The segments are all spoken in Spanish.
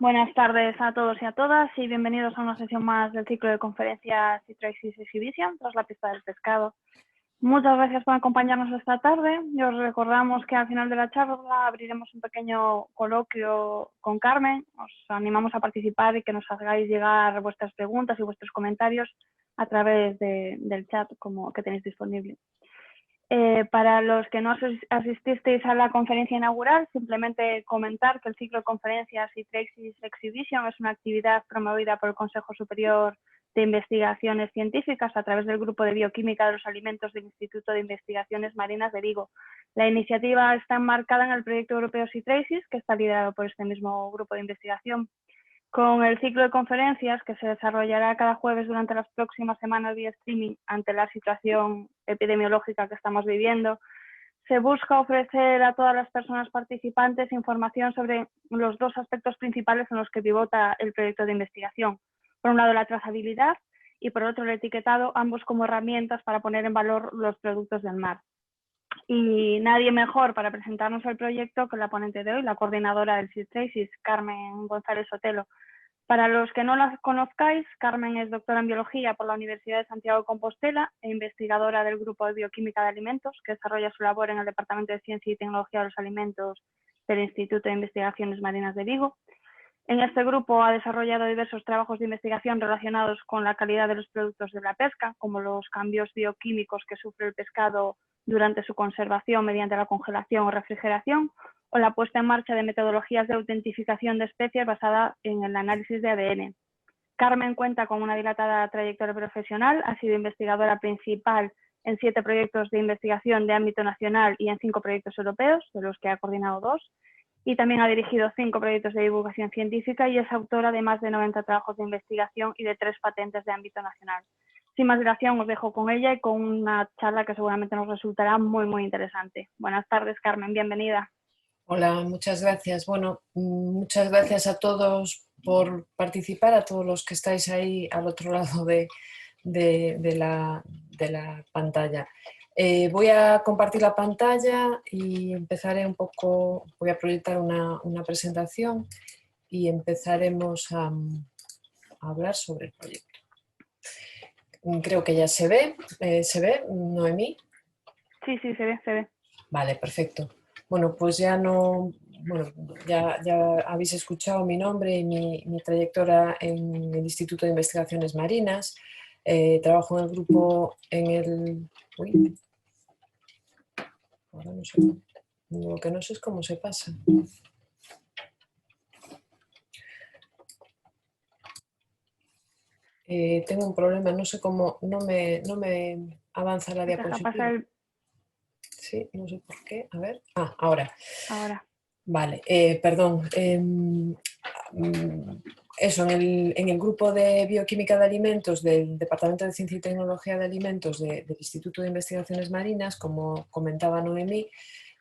Buenas tardes a todos y a todas y bienvenidos a una sesión más del ciclo de conferencias Citraxis Exhibition tras la pista del pescado. Muchas gracias por acompañarnos esta tarde y os recordamos que al final de la charla abriremos un pequeño coloquio con Carmen. Os animamos a participar y que nos hagáis llegar vuestras preguntas y vuestros comentarios a través del chat que tenéis disponible. Para los que no asististeis a la conferencia inaugural, simplemente comentar que el ciclo de conferencias Citraxis Exhibition es una actividad promovida por el Consejo Superior de Investigaciones Científicas a través del Grupo de Bioquímica de los Alimentos del Instituto de Investigaciones Marinas de Vigo. La iniciativa está enmarcada en el proyecto europeo Citraxis, que está liderado por este mismo grupo de investigación. Con el ciclo de conferencias que se desarrollará cada jueves durante las próximas semanas vía streaming ante la situación epidemiológica que estamos viviendo, se busca ofrecer a todas las personas participantes información sobre los dos aspectos principales en los que pivota el proyecto de investigación. Por un lado, la trazabilidad y por otro, el etiquetado, ambos como herramientas para poner en valor los productos del mar. Y nadie mejor para presentarnos el proyecto que la ponente de hoy, la coordinadora del Citraxis, Carmen González Sotelo. Para los que no la conozcáis, Carmen es doctora en Biología por la Universidad de Santiago de Compostela e investigadora del Grupo de Bioquímica de Alimentos, que desarrolla su labor en el Departamento de Ciencia y Tecnología de los Alimentos del Instituto de Investigaciones Marinas de Vigo. En este grupo ha desarrollado diversos trabajos de investigación relacionados con la calidad de los productos de la pesca, como los cambios bioquímicos que sufre el pescado durante su conservación mediante la congelación o refrigeración, o la puesta en marcha de metodologías de autentificación de especies basada en el análisis de ADN. Carmen cuenta con una dilatada trayectoria profesional, ha sido investigadora principal en 7 proyectos de investigación de ámbito nacional y en 5 proyectos europeos, de los que ha coordinado 2, y también ha dirigido 5 proyectos de divulgación científica y es autora de más de 90 trabajos de investigación y de 3 patentes de ámbito nacional. Sin más dilación, os dejo con ella y con una charla que seguramente nos resultará muy interesante. Buenas tardes, Carmen, bienvenida. Hola, muchas gracias. Bueno, muchas gracias a todos por participar, a todos los que estáis ahí al otro lado de la pantalla. Voy a compartir la pantalla y empezaré un poco, voy a proyectar una presentación y empezaremos a hablar sobre el proyecto. Creo que ya se ve, Noemí. Sí, se ve. Vale, perfecto. Bueno, pues ya habéis escuchado mi nombre y mi trayectoria en el Instituto de Investigaciones Marinas. Trabajo en el grupo ahora no sé, lo que no sé es cómo se pasa. Tengo un problema, no sé cómo, no me avanza la diapositiva. Sí, no sé por qué, a ver. Ahora. Vale, perdón. Eso, en el grupo de Bioquímica de Alimentos del Departamento de Ciencia y Tecnología de Alimentos del Instituto de Investigaciones Marinas, como comentaba Noemí,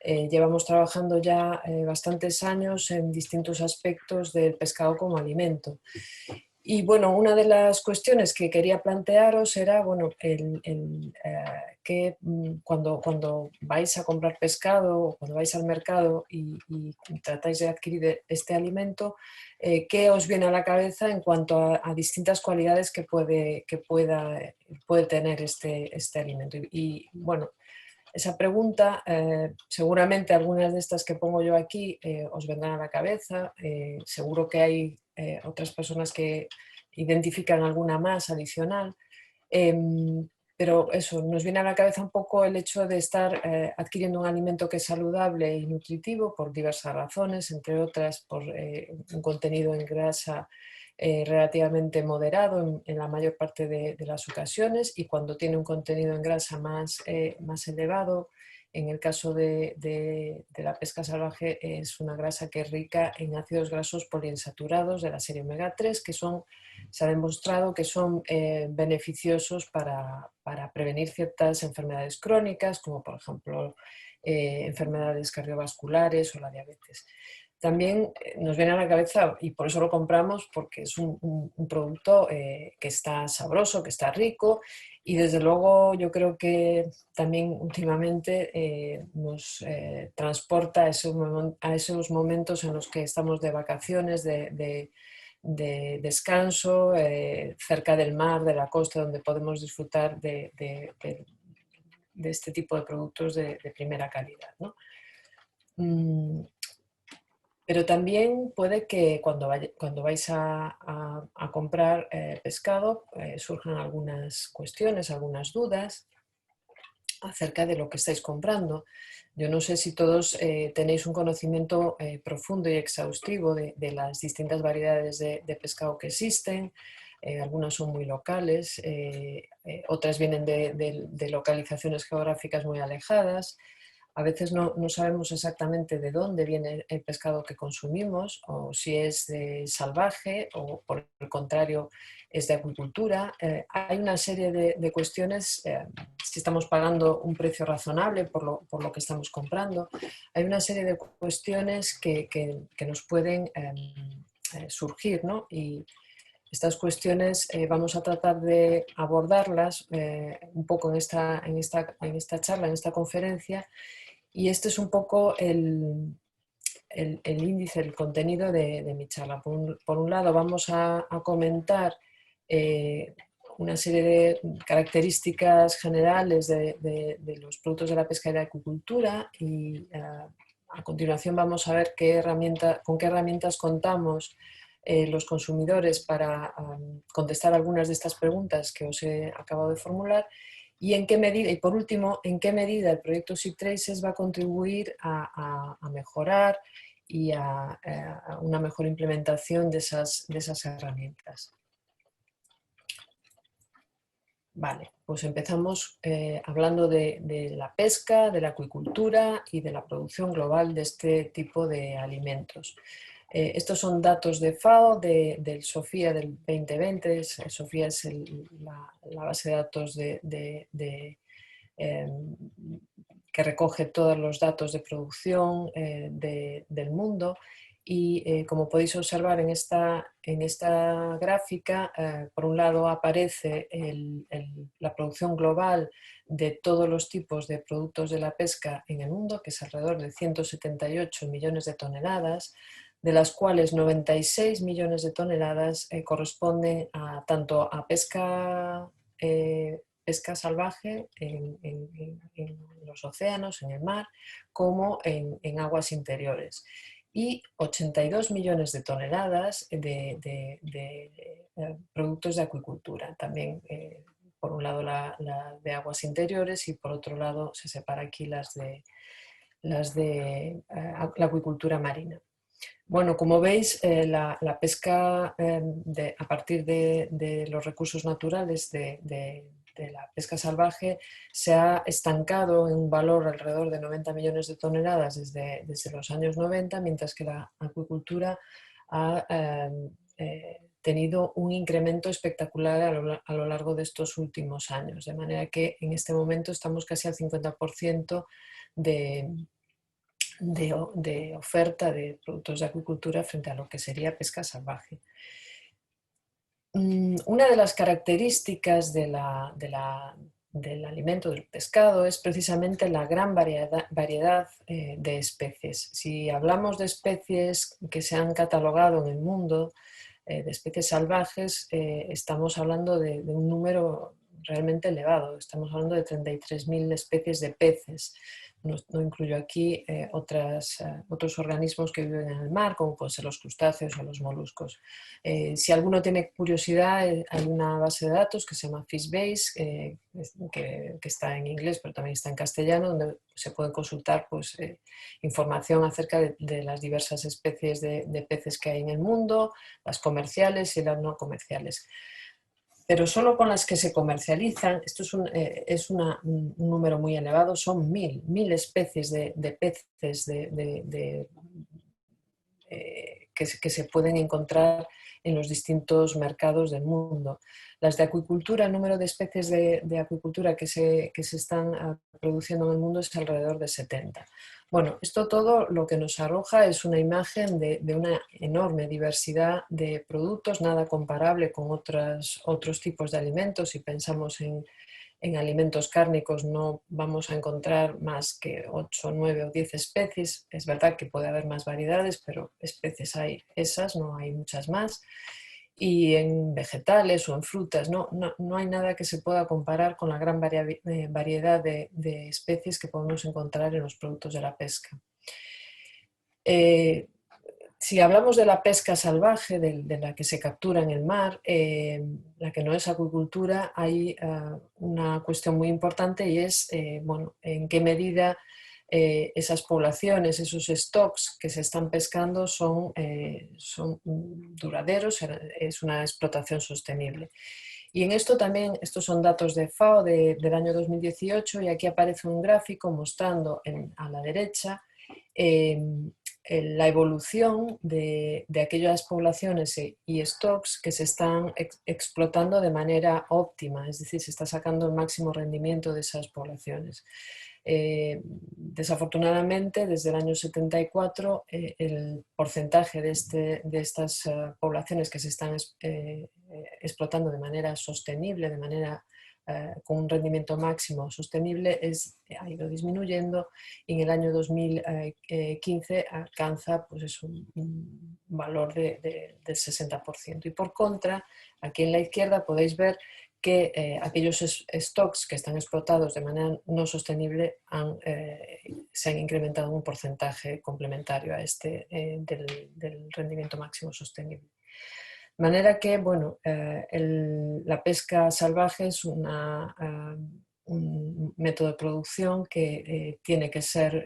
llevamos trabajando ya bastantes años en distintos aspectos del pescado como alimento. Y bueno, una de las cuestiones que quería plantearos era, bueno, que cuando vais a comprar pescado o cuando vais al mercado y tratáis de adquirir este alimento, ¿qué os viene a la cabeza en cuanto a distintas cualidades que puede tener este alimento? Y bueno, esa pregunta, seguramente algunas de estas que pongo yo aquí os vendrán a la cabeza, seguro que hay otras personas que identifican alguna más adicional, pero eso, nos viene a la cabeza un poco el hecho de estar adquiriendo un alimento que es saludable y nutritivo por diversas razones, entre otras por un contenido en grasa relativamente moderado en la mayor parte de las ocasiones, y cuando tiene un contenido en grasa más elevado, en el caso de la pesca salvaje, es una grasa que es rica en ácidos grasos poliinsaturados de la serie omega 3, que se ha demostrado que son beneficiosos para prevenir ciertas enfermedades crónicas, como por ejemplo enfermedades cardiovasculares o la diabetes. también nos viene a la cabeza, y por eso lo compramos, porque es un producto que está sabroso, que está rico, y desde luego yo creo que también últimamente nos transporta a esos momentos en los que estamos de vacaciones, de descanso, cerca del mar, de la costa, donde podemos disfrutar de este tipo de productos de primera calidad, ¿no? Pero también puede que cuando vais a comprar pescado surjan algunas cuestiones, algunas dudas acerca de lo que estáis comprando. Yo no sé si todos tenéis un conocimiento profundo y exhaustivo de las distintas variedades de pescado que existen. Algunas son muy locales, otras vienen de localizaciones geográficas muy alejadas. A veces no sabemos exactamente de dónde viene el pescado que consumimos, o si es de salvaje o por el contrario es de acuicultura. Hay una serie de cuestiones, si estamos pagando un precio razonable por lo que estamos comprando, hay una serie de cuestiones que nos pueden surgir, ¿no? Y estas cuestiones vamos a tratar de abordarlas un poco en esta charla, en esta conferencia. Y este es un poco el índice, el contenido de mi charla. Por un lado vamos a comentar una serie de características generales de los productos de la pesca y la acuicultura, y a continuación vamos a ver con qué herramientas contamos los consumidores para contestar algunas de estas preguntas que os he acabado de formular. Y en qué medida, y por último, en qué medida el proyecto SeaTraces va a contribuir a mejorar y a una mejor implementación de esas herramientas. Vale, pues empezamos hablando de la pesca, de la acuicultura y de la producción global de este tipo de alimentos. Estos son datos de FAO, del SOFIA del 2020. SOFIA es la base de datos que recoge todos los datos de producción del mundo. Y como podéis observar en esta gráfica, por un lado aparece la producción global de todos los tipos de productos de la pesca en el mundo, que es alrededor de 178 millones de toneladas, de las cuales 96 millones de toneladas corresponden tanto a pesca salvaje en los océanos, en el mar, como en aguas interiores. Y 82 millones de toneladas de productos de acuicultura. También, por un lado, la de aguas interiores, y por otro lado se separa aquí las de la acuicultura marina. Bueno, como veis, la pesca a partir de los recursos naturales de la pesca salvaje se ha estancado en un valor alrededor de 90 millones de toneladas desde los años 90, mientras que la acuicultura ha tenido un incremento espectacular a lo largo de estos últimos años, de manera que en este momento estamos casi al 50% de oferta de productos de acuicultura frente a lo que sería pesca salvaje. Una de las características del alimento del pescado es precisamente la gran variedad de especies. Si hablamos de especies que se han catalogado en el mundo, de especies salvajes, estamos hablando de un número realmente elevado. Estamos hablando de 33.000 especies de peces. No incluyo aquí otros organismos que viven en el mar, como pueden ser los crustáceos o los moluscos. Si alguno tiene curiosidad, hay una base de datos que se llama FishBase, que está en inglés, pero también está en castellano, donde se puede consultar información acerca de las diversas especies de peces que hay en el mundo, las comerciales y las no comerciales. Pero solo con las que se comercializan, esto es un número muy elevado, son 1.000 especies de peces que se pueden encontrar en los distintos mercados del mundo. Las de acuicultura, el número de especies de acuicultura que se están produciendo en el mundo es alrededor de 70. Bueno, esto todo lo que nos arroja es una imagen de una enorme diversidad de productos, nada comparable con otros tipos de alimentos. Si pensamos en alimentos cárnicos no vamos a encontrar más que 8, 9 o 10 especies. Es verdad que puede haber más variedades, pero especies hay esas, no hay muchas más. Y en vegetales o en frutas no hay nada que se pueda comparar con la gran variedad de especies que podemos encontrar en los productos de la pesca. Si hablamos de la pesca salvaje, de la que se captura en el mar, la que no es acuicultura, hay una cuestión muy importante y es bueno, en qué medida esas poblaciones, esos stocks que se están pescando son duraderos, es una explotación sostenible. Y en esto también, estos son datos de FAO del año 2018 y aquí aparece un gráfico mostrando a la derecha la evolución de aquellas poblaciones y stocks que se están explotando de manera óptima, es decir, se está sacando el máximo rendimiento de esas poblaciones. Desafortunadamente, desde el año 74, el porcentaje de estas poblaciones que se están explotando de manera sostenible, con un rendimiento máximo sostenible, ha ido disminuyendo y en el año 2015 alcanza pues, un valor del 60%. Y por contra, aquí en la izquierda podéis ver que aquellos stocks que están explotados de manera no sostenible se han incrementado en un porcentaje complementario a este del rendimiento máximo sostenible. De manera que, bueno, la pesca salvaje es un método de producción que tiene que ser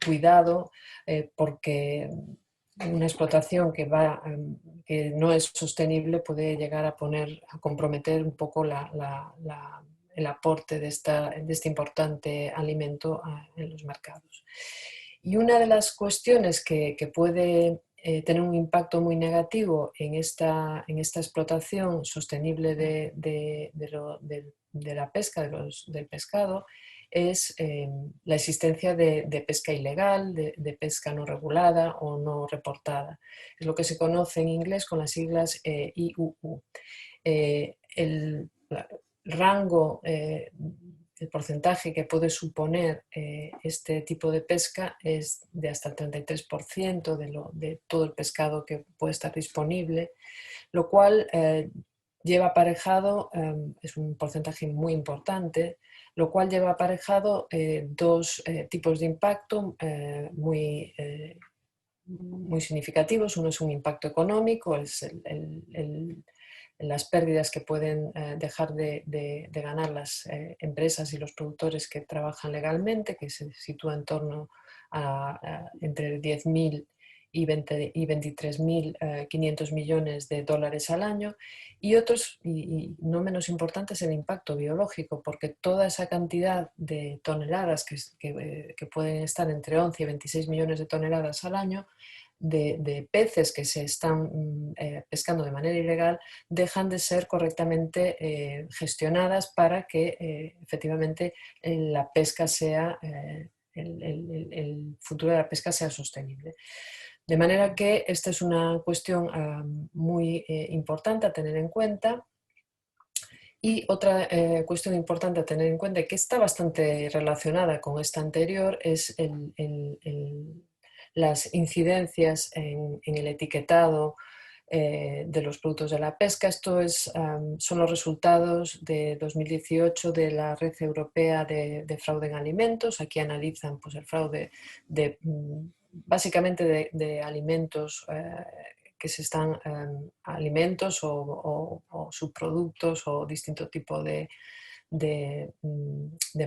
cuidado porque una explotación que no es sostenible puede llegar a comprometer un poco el aporte de este importante alimento en los mercados. Y una de las cuestiones que puede tener un impacto muy negativo en esta explotación sostenible de la pesca, del pescado, es la existencia de pesca ilegal, de pesca no regulada o no reportada. Es lo que se conoce en inglés con las siglas IUU. El rango, el porcentaje que puede suponer este tipo de pesca es de hasta el 33% de todo el pescado que puede estar disponible, lo cual lleva aparejado, es un porcentaje muy importante, lo cual lleva aparejado dos tipos de impacto muy significativos. Uno es un impacto económico, es las pérdidas que pueden dejar de ganar las empresas y los productores que trabajan legalmente, que se sitúa en torno a entre 10.000 y 23.500 millones de dólares al año, y otros, y no menos importante, es el impacto biológico, porque toda esa cantidad de toneladas que pueden estar entre 11 y 26 millones de toneladas al año de peces que se están pescando de manera ilegal dejan de ser correctamente gestionadas para que efectivamente la pesca sea, el futuro de la pesca sea sostenible. De manera que esta es una cuestión muy importante a tener en cuenta. Y otra cuestión importante a tener en cuenta y que está bastante relacionada con esta anterior es las incidencias en el etiquetado de los productos de la pesca. Esto son los resultados de 2018 de la Red Europea de Fraude en Alimentos. Aquí analizan pues, el fraude básicamente de alimentos que se están alimentos o subproductos o distinto tipo de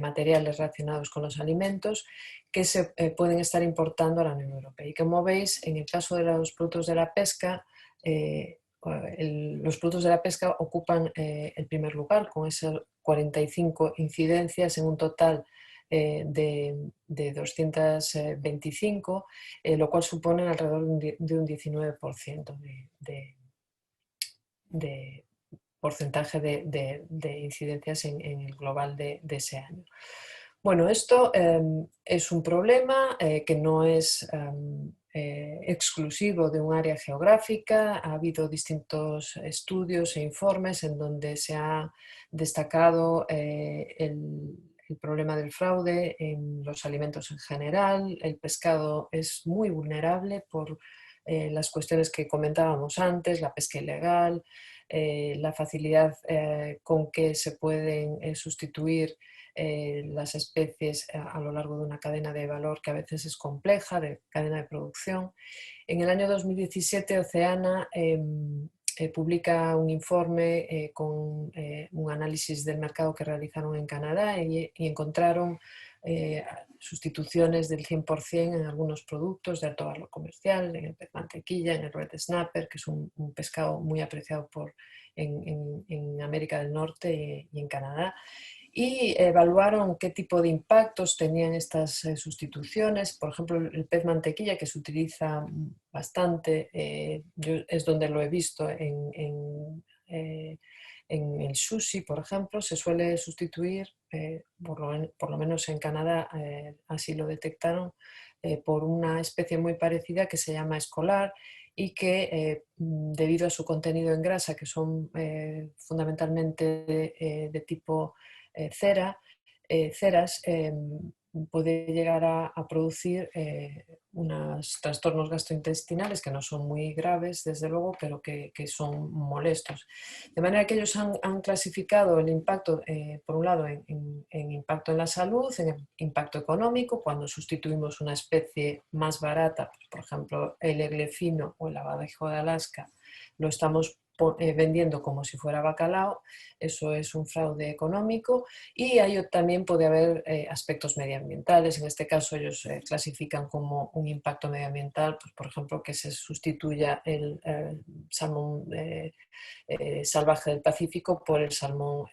materiales relacionados con los alimentos que se pueden estar importando a la Unión Europea. Y como veis, en el caso de los productos de la pesca, los productos de la pesca ocupan el primer lugar con esas 45 incidencias en un total de 225, lo cual supone alrededor de un 19% de porcentaje de incidencias en el global de ese año. Bueno, esto es un problema que no es exclusivo de un área geográfica. Ha habido distintos estudios e informes en donde se ha destacado el problema del fraude en los alimentos en general. El pescado es muy vulnerable por las cuestiones que comentábamos antes, la pesca ilegal, la facilidad con que se pueden sustituir las especies a lo largo de una cadena de valor que a veces es compleja, de cadena de producción. En el año 2017 Oceana publica un informe con un análisis del mercado que realizaron en Canadá y encontraron sustituciones del 100% en algunos productos de alto valor comercial, en el pez mantequilla, en el red snapper, que es un pescado muy apreciado en América del Norte y en Canadá, y evaluaron qué tipo de impactos tenían estas sustituciones. Por ejemplo, el pez mantequilla, que se utiliza bastante, es donde lo he visto en el sushi, por ejemplo, se suele sustituir, por lo menos en Canadá así lo detectaron, por una especie muy parecida que se llama escolar y que debido a su contenido en grasa, que son fundamentalmente de tipo ceras, puede llegar a producir unos trastornos gastrointestinales que no son muy graves, desde luego, pero que son molestos. De manera que ellos han clasificado el impacto, por un lado, en impacto en la salud, en impacto económico, cuando sustituimos una especie más barata, pues, por ejemplo, el eglefino o el abadejo de Alaska, lo estamos vendiendo como si fuera bacalao. Eso es un fraude económico, y también puede haber aspectos medioambientales. En este caso ellos clasifican como un impacto medioambiental, pues, por ejemplo, que se sustituya el salmón salvaje del Pacífico por el salmón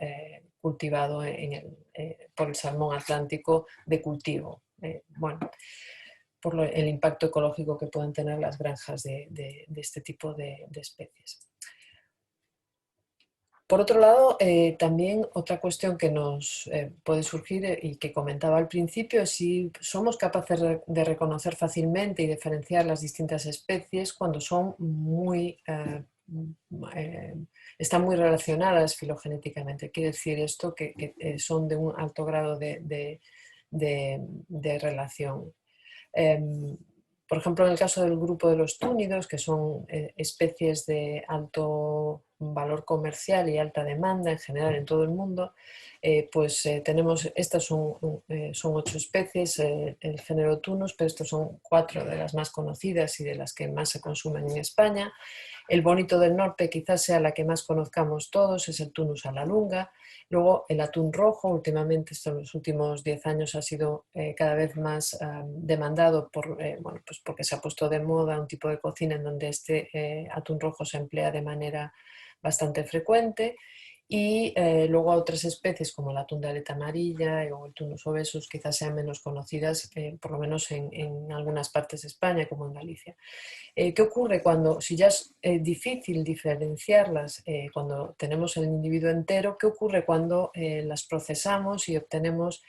cultivado por el salmón atlántico de cultivo. Bueno, por el impacto ecológico que pueden tener las granjas de este tipo de especies. Por otro lado, también otra cuestión que nos puede surgir y que comentaba al principio es si somos capaces de reconocer fácilmente y diferenciar las distintas especies cuando son están muy relacionadas filogenéticamente. Quiere decir esto que son de un alto grado de relación. Por ejemplo, en el caso del grupo de los túnidos, que son especies de alto valor comercial y alta demanda en general en todo el mundo, pues estas son 8 especies, el género Tunus, pero estos son 4 de las más conocidas y de las que más se consumen en España. El bonito del norte quizás sea la que más conozcamos todos, es el Tunus a la lunga. Luego el atún rojo, últimamente, en los últimos 10 años, ha sido cada vez más demandado pues porque se ha puesto de moda un tipo de cocina en donde este atún rojo se emplea de manera bastante frecuente. Y luego otras especies como el atún de aleta amarilla o el Tunus obesus quizás sean menos conocidas, por lo menos en algunas partes de España, como en Galicia. ¿Qué ocurre si ya es difícil diferenciarlas cuando tenemos el individuo entero? ¿Qué ocurre cuando las procesamos y obtenemos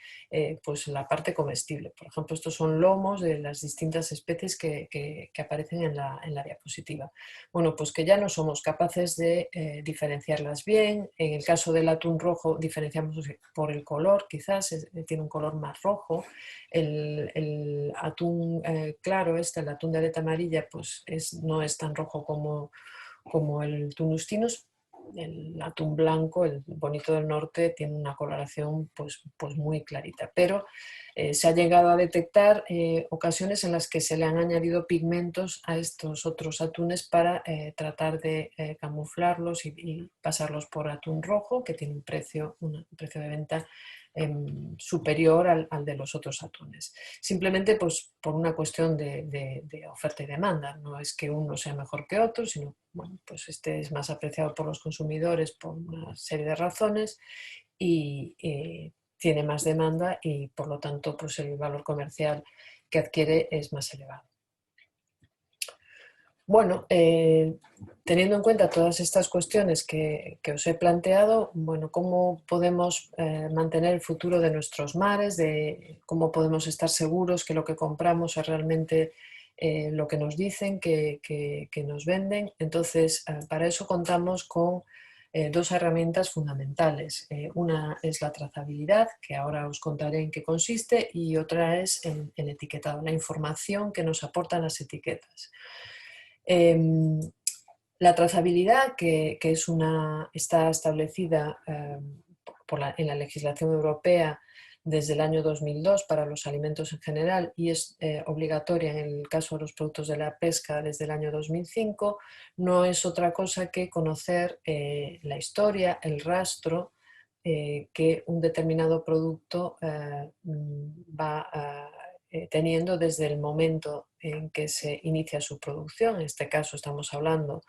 pues la parte comestible? Por ejemplo, estos son lomos de las distintas especies que aparecen en la diapositiva. Bueno, pues que ya no somos capaces de diferenciarlas bien. En el caso del atún rojo diferenciamos por el color, quizás tiene un color más rojo. El atún claro, el atún de aleta amarilla, pues no es tan rojo como el Tunus tinus. El atún blanco, el bonito del norte, tiene una coloración pues muy clarita, pero se ha llegado a detectar ocasiones en las que se le han añadido pigmentos a estos otros atunes para tratar de camuflarlos y pasarlos por atún rojo, que tiene un precio de venta superior al de los otros atunes. Simplemente pues, por una cuestión de oferta y demanda. No es que uno sea mejor que otro, sino bueno, pues este es más apreciado por los consumidores por una serie de razones y tiene más demanda y por lo tanto pues el valor comercial que adquiere es más elevado. Bueno, teniendo en cuenta todas estas cuestiones que os he planteado, bueno, ¿cómo podemos mantener el futuro de nuestros mares? De cómo podemos estar seguros que lo que compramos es realmente lo que nos dicen, que nos venden. Entonces, para eso contamos con dos herramientas fundamentales. Una es la trazabilidad, que ahora os contaré en qué consiste, y otra es el etiquetado, la información que nos aportan las etiquetas. La trazabilidad, está establecida en la legislación europea desde el año 2002 para los alimentos en general y es obligatoria en el caso de los productos de la pesca desde el año 2005, no es otra cosa que conocer la historia, el rastro que un determinado producto va teniendo desde el momento en que se inicia su producción. En este caso estamos hablando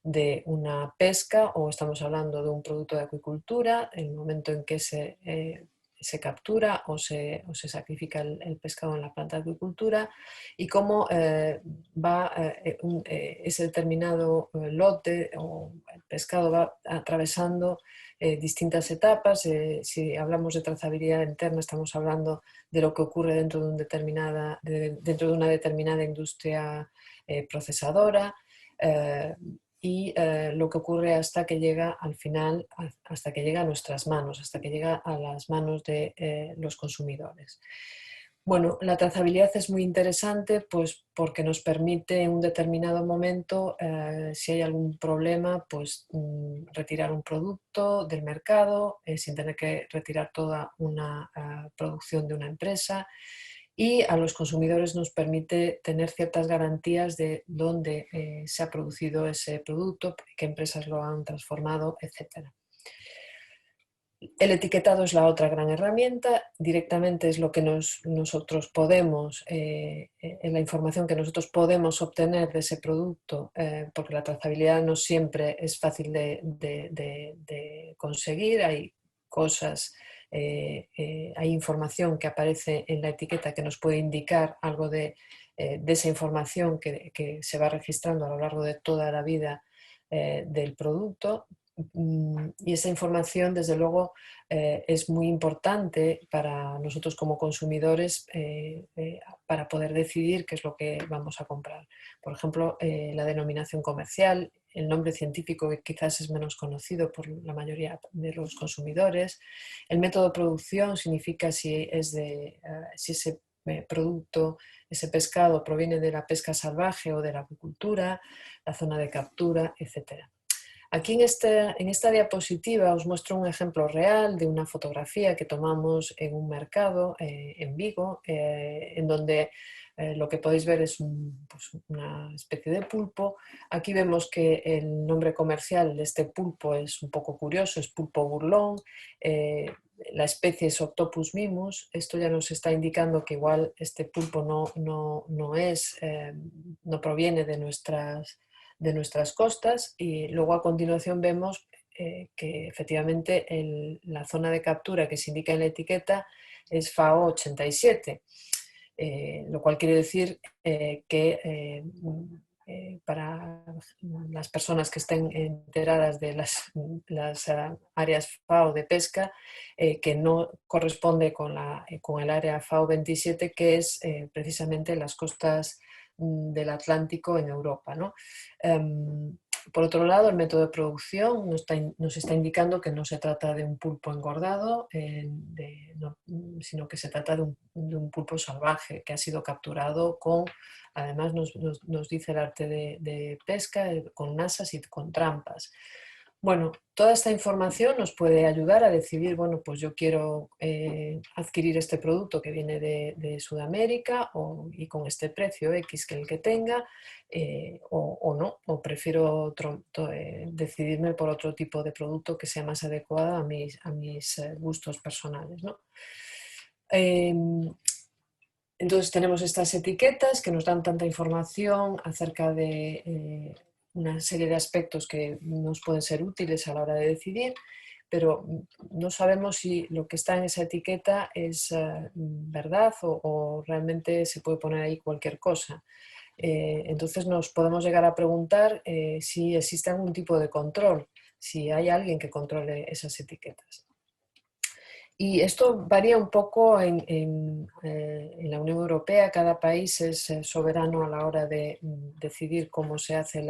de una pesca o estamos hablando de un producto de acuicultura, el momento en que se captura o se sacrifica el pescado en la planta de acuicultura y cómo ese determinado lote o el pescado va atravesando distintas etapas. Si hablamos de trazabilidad interna, estamos hablando de lo que ocurre dentro dentro de una determinada industria procesadora. Y lo que ocurre hasta que llega al final, hasta que llega a nuestras manos, hasta que llega a las manos de los consumidores. Bueno, la trazabilidad es muy interesante pues, porque nos permite en un determinado momento, si hay algún problema, pues retirar un producto del mercado sin tener que retirar toda una producción de una empresa, y a los consumidores nos permite tener ciertas garantías de dónde se ha producido ese producto, qué empresas lo han transformado, etc. El etiquetado es la otra gran herramienta, directamente es lo que nosotros podemos, la información que nosotros podemos obtener de ese producto, porque la trazabilidad no siempre es fácil de conseguir, hay cosas, hay información que aparece en la etiqueta que nos puede indicar algo de esa información que se va registrando a lo largo de toda la vida del producto. Y esa información, desde luego, es muy importante para nosotros como consumidores para poder decidir qué es lo que vamos a comprar. Por ejemplo, la denominación comercial, el nombre científico que quizás es menos conocido por la mayoría de los consumidores. El método de producción significa si ese producto, ese pescado proviene de la pesca salvaje o de la acuicultura, la zona de captura, etc. Aquí en esta diapositiva os muestro un ejemplo real de una fotografía que tomamos en un mercado en Vigo, en donde lo que podéis ver es pues una especie de pulpo. Aquí vemos que el nombre comercial de este pulpo es un poco curioso, es pulpo burlón. La especie es Octopus mimus. Esto ya nos está indicando que igual este pulpo no proviene de nuestras costas, y luego a continuación vemos que efectivamente la zona de captura que se indica en la etiqueta es FAO 87, lo cual quiere decir que para las personas que estén enteradas de las áreas FAO de pesca, que no corresponde con el área FAO 27, que es precisamente las costas del Atlántico en Europa, ¿no? Por otro lado, el método de producción nos está indicando que no se trata de un pulpo engordado, sino que se trata de un pulpo salvaje que ha sido capturado además nos dice el arte de pesca, con nasas y con trampas. Bueno, toda esta información nos puede ayudar a decidir, bueno, pues yo quiero adquirir este producto que viene de Sudamérica y con este precio X que el que tenga, o no, o prefiero decidirme por otro tipo de producto que sea más adecuado a mis gustos personales, ¿no? Entonces tenemos estas etiquetas que nos dan tanta información acerca de una serie de aspectos que nos pueden ser útiles a la hora de decidir, pero no sabemos si lo que está en esa etiqueta es verdad o realmente se puede poner ahí cualquier cosa. Entonces nos podemos llegar a preguntar si existe algún tipo de control, si hay alguien que controle esas etiquetas. Y esto varía un poco en la Unión Europea. Cada país es soberano a la hora de decidir cómo se hace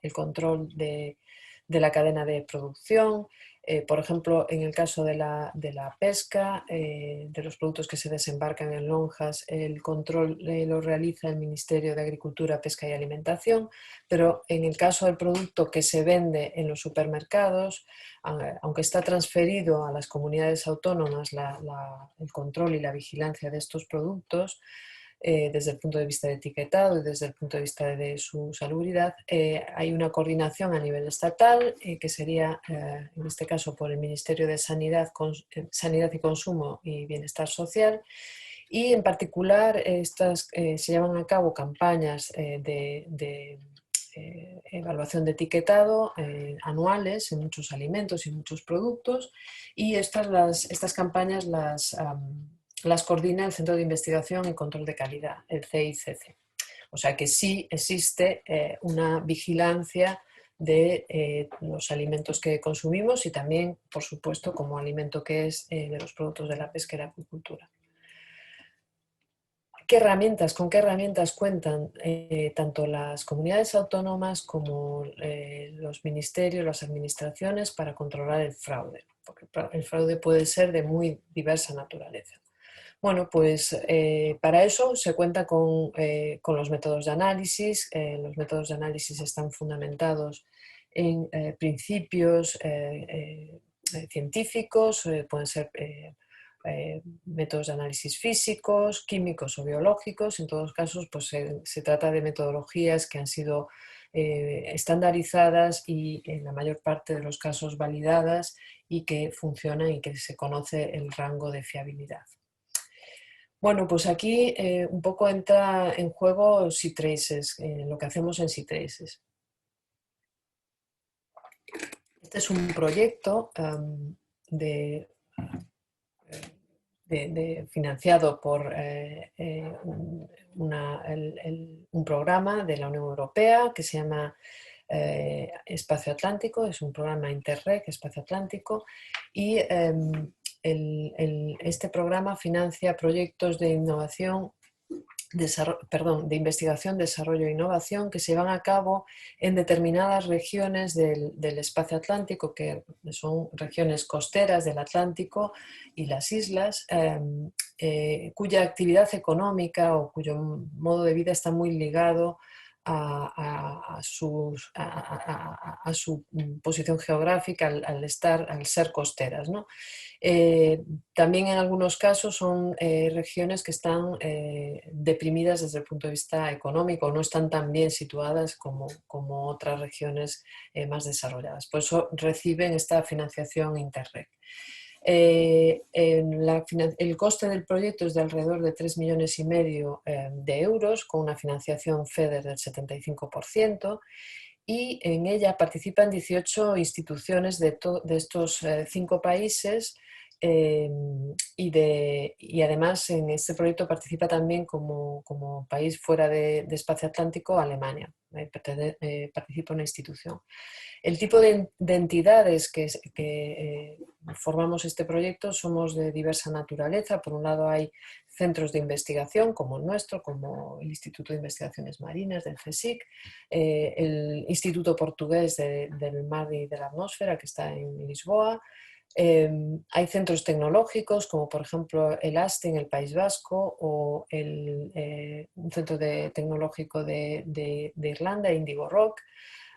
el control de la cadena de producción. Por ejemplo, en el caso de la pesca, de los productos que se desembarcan en lonjas, el control lo realiza el Ministerio de Agricultura, Pesca y Alimentación, pero en el caso del producto que se vende en los supermercados, aunque está transferido a las comunidades autónomas el control y la vigilancia de estos productos, desde el punto de vista de etiquetado y desde el punto de vista de su salubridad, hay una coordinación a nivel estatal, que sería, en este caso, por el Ministerio de Sanidad y Consumo y Bienestar Social, y en particular se llevan a cabo campañas de evaluación de etiquetado anuales en muchos alimentos y muchos productos, y estas campañas las coordina el Centro de Investigación y Control de Calidad, el CICC. O sea que sí existe una vigilancia de los alimentos que consumimos y también, por supuesto, como alimento que es de los productos de la pesca y la acuicultura. ¿Con qué herramientas cuentan tanto las comunidades autónomas como los ministerios, las administraciones para controlar el fraude? Porque el fraude puede ser de muy diversa naturaleza. Bueno, pues para eso se cuenta con los métodos de análisis. Los métodos de análisis están fundamentados en principios científicos, pueden ser métodos de análisis físicos, químicos o biológicos. En todos casos, pues se trata de metodologías que han sido estandarizadas y en la mayor parte de los casos validadas y que funcionan y que se conoce el rango de fiabilidad. Bueno, pues aquí un poco entra en juego C-Traces, lo que hacemos en C-Traces. Este es un proyecto financiado por un programa de la Unión Europea que se llama Espacio Atlántico, es un programa Interreg, Espacio Atlántico, y este programa financia proyectos de innovación, de investigación, desarrollo e innovación que se llevan a cabo en determinadas regiones del espacio atlántico, que son regiones costeras del Atlántico y las islas, cuya actividad económica o cuyo modo de vida está muy ligado a su posición geográfica al ser costeras, ¿no? También en algunos casos son regiones que están deprimidas desde el punto de vista económico, no están tan bien situadas como otras regiones más desarrolladas. Por eso reciben esta financiación Interreg. El coste del proyecto es de alrededor de 3,5 millones de euros, con una financiación FEDER del 75%, y en ella participan 18 instituciones de estos 5 países, y además en este proyecto participa también como país fuera de espacio atlántico Alemania, participa una institución. El tipo de entidades que formamos este proyecto somos de diversa naturaleza. Por un lado hay centros de investigación como el nuestro, como el Instituto de Investigaciones Marinas del CSIC, el Instituto Portugués del Mar y de la Atmósfera, que está en Lisboa. Hay centros tecnológicos como por ejemplo el ASTE en el País Vasco o un centro tecnológico de Irlanda, Indigo Rock.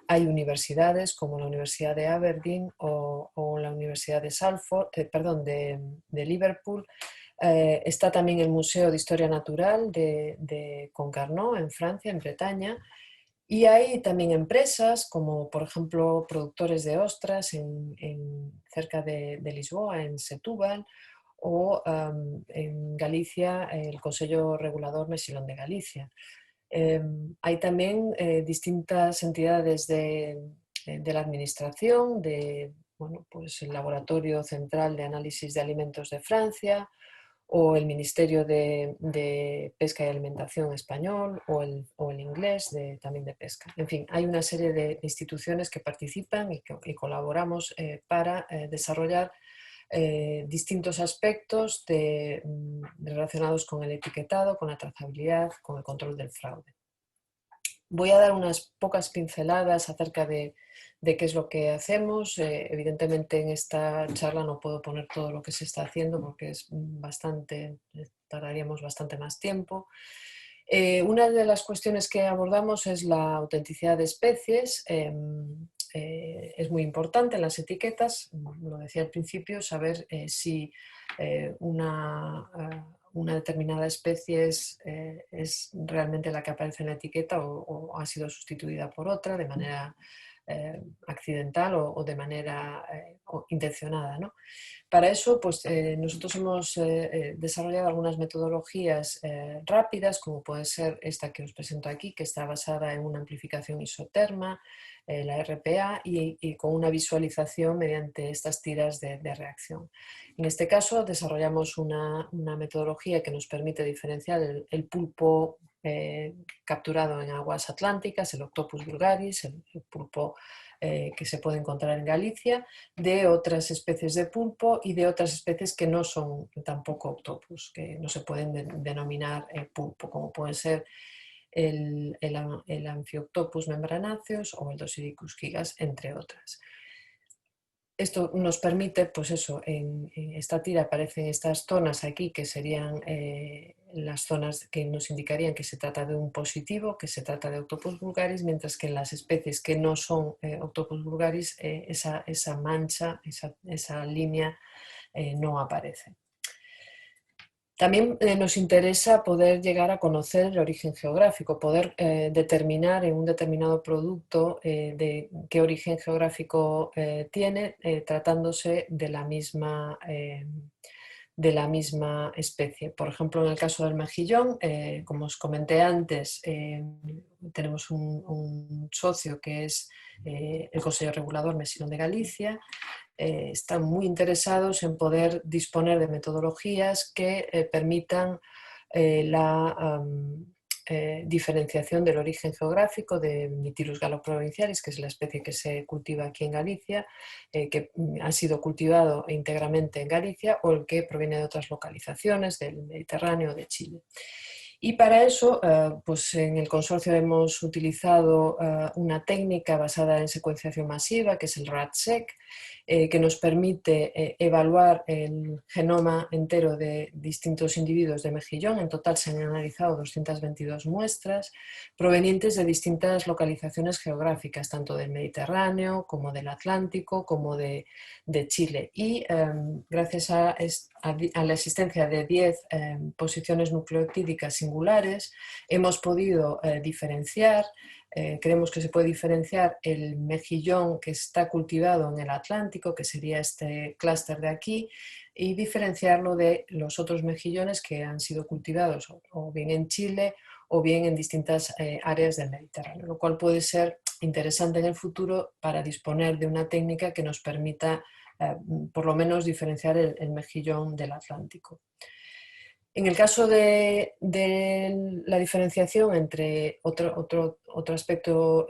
Hay universidades como la Universidad de Aberdeen o la Universidad de de Liverpool. Está también el Museo de Historia Natural de Concarneau en Francia, en Bretaña. Y hay también empresas como por ejemplo productores de ostras cerca de Lisboa, en Setúbal, o en Galicia el Consello Regulador Mexilón de Galicia. Hay también distintas entidades de la administración, pues el Laboratorio Central de Análisis de Alimentos de Francia, o el Ministerio de Pesca y Alimentación español o el inglés también de pesca. En fin, hay una serie de instituciones que participan y colaboramos para desarrollar distintos aspectos relacionados con el etiquetado, con la trazabilidad, con el control del fraude. Voy a dar unas pocas pinceladas acerca de qué es lo que hacemos. Evidentemente en esta charla no puedo poner todo lo que se está haciendo porque es tardaríamos bastante más tiempo. Una de las cuestiones que abordamos es la autenticidad de especies. Es muy importante en las etiquetas, lo decía al principio, saber si una determinada especie es realmente la que aparece en la etiqueta o ha sido sustituida por otra de manera accidental o de manera intencionada, ¿no? Para eso, pues, nosotros hemos desarrollado algunas metodologías rápidas, como puede ser esta que os presento aquí, que está basada en una amplificación isoterma, la RPA, y con una visualización mediante estas tiras de reacción. En este caso, desarrollamos una metodología que nos permite diferenciar el pulpo capturado en aguas atlánticas, el Octopus vulgaris, el pulpo que se puede encontrar en Galicia, de otras especies de pulpo y de otras especies que no son tampoco octopus, que no se pueden denominar pulpo, como pueden ser el Amphioctopus membranaceus o el Dosidicus gigas, entre otras. Esto nos permite, pues eso, en esta tira aparecen estas zonas aquí que serían las zonas que nos indicarían que se trata de un positivo, que se trata de Octopus vulgaris, mientras que en las especies que no son Octopus vulgaris esa mancha, esa línea no aparece. También nos interesa poder llegar a conocer el origen geográfico, poder determinar en un determinado producto de qué origen geográfico tiene, tratándose de la misma especie. Por ejemplo, en el caso del mejillón, como os comenté antes, tenemos un socio que es el Consejo Regulador Mexillón de Galicia. Están muy interesados en poder disponer de metodologías que permitan la diferenciación del origen geográfico de Mytilus galoprovincialis, que es la especie que se cultiva aquí en Galicia, que ha sido cultivado íntegramente en Galicia, o el que proviene de otras localizaciones del Mediterráneo o de Chile. Y para eso, pues en el consorcio hemos utilizado una técnica basada en secuenciación masiva, que es el RADSEQ, que nos permite evaluar el genoma entero de distintos individuos de mejillón. En total se han analizado 222 muestras provenientes de distintas localizaciones geográficas, tanto del Mediterráneo como del Atlántico, como de Chile. Y gracias a la existencia de 10 posiciones nucleotídicas singulares, hemos podido diferenciar. Creemos que se puede diferenciar el mejillón que está cultivado en el Atlántico, que sería este clúster de aquí, y diferenciarlo de los otros mejillones que han sido cultivados o bien en Chile o bien en distintas áreas del Mediterráneo, lo cual puede ser interesante en el futuro para disponer de una técnica que nos permita por lo menos diferenciar el mejillón del Atlántico. En el caso de la diferenciación entre otro aspecto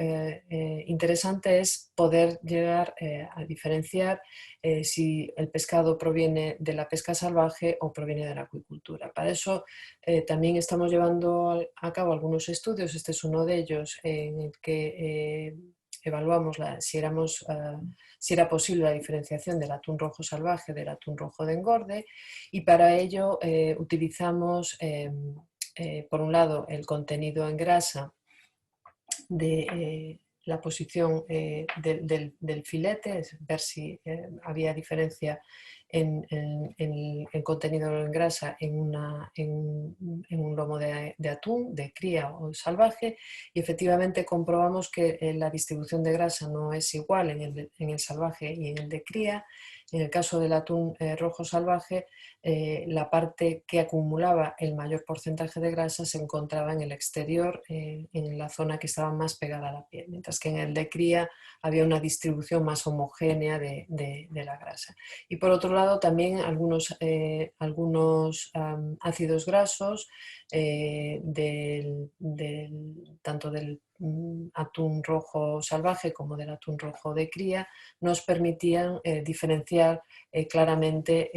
interesante es poder llegar a diferenciar si el pescado proviene de la pesca salvaje o proviene de la acuicultura. Para eso también estamos llevando a cabo algunos estudios. Este es uno de ellos en el que evaluamos si era posible la diferenciación del atún rojo salvaje del atún rojo de engorde, y para ello utilizamos por un lado el contenido en grasa de la posición del filete, ver si había diferencia en contenido en grasa en un lomo de atún, de cría o salvaje, y efectivamente comprobamos que la distribución de grasa no es igual en el salvaje y en el de cría, En el caso del atún rojo salvaje, la parte que acumulaba el mayor porcentaje de grasa se encontraba en el exterior, en la zona que estaba más pegada a la piel, mientras que en el de cría había una distribución más homogénea de la grasa. Y por otro lado también algunos ácidos grasos tanto del atún rojo salvaje como del atún rojo de cría nos permitían diferenciar claramente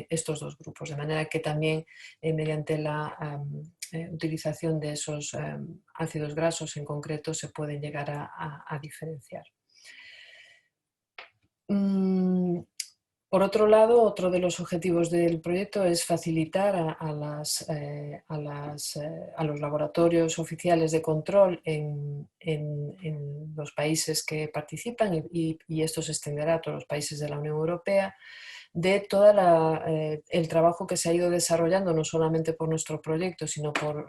estos dos grupos, de manera que también mediante la utilización de esos ácidos grasos en concreto se pueden llegar a diferenciar. Por otro lado, otro de los objetivos del proyecto es facilitar a los laboratorios oficiales de control en los países que participan, y esto se extenderá a todos los países de la Unión Europea, de todo el trabajo que se ha ido desarrollando, no solamente por nuestro proyecto, sino por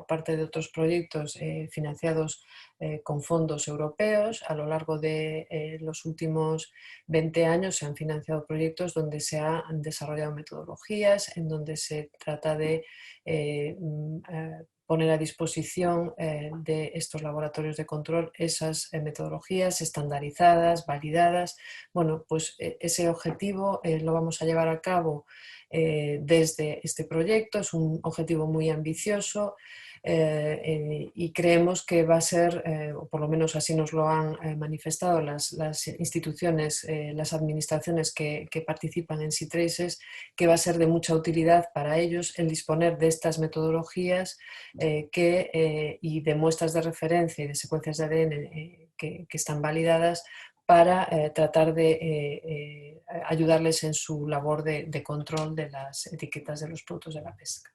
parte de otros proyectos financiados con fondos europeos. A lo largo de los últimos 20 años se han financiado proyectos donde se han desarrollado metodologías, en donde se trata de poner a disposición de estos laboratorios de control esas metodologías estandarizadas, validadas. Bueno, pues ese objetivo lo vamos a llevar a cabo desde este proyecto. Es un objetivo muy ambicioso y creemos que va a ser, o por lo menos así nos lo han manifestado las instituciones, las administraciones que participan en C-Traces, que va a ser de mucha utilidad para ellos el disponer de estas metodologías y de muestras de referencia y de secuencias de ADN que están validadas para tratar de ayudarles en su labor de control de las etiquetas de los productos de la pesca.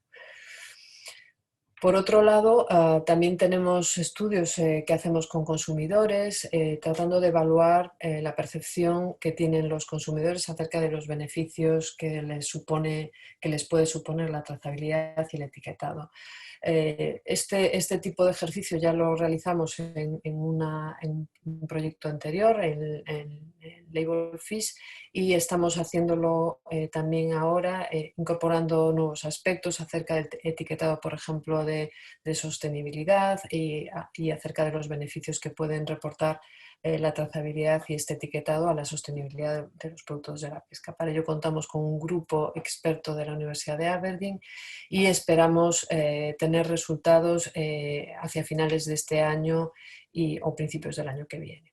Por otro lado, también tenemos estudios que hacemos con consumidores, tratando de evaluar la percepción que tienen los consumidores acerca de los beneficios que les puede suponer la trazabilidad y el etiquetado. Este tipo de ejercicio ya lo realizamos en un proyecto anterior, en Label Fish, y estamos haciéndolo también ahora, incorporando nuevos aspectos acerca del etiquetado, por ejemplo, de sostenibilidad y acerca de los beneficios que pueden reportar la trazabilidad y este etiquetado a la sostenibilidad de los productos de la pesca. Para ello contamos con un grupo experto de la Universidad de Aberdeen y esperamos tener resultados hacia finales de este año o principios del año que viene.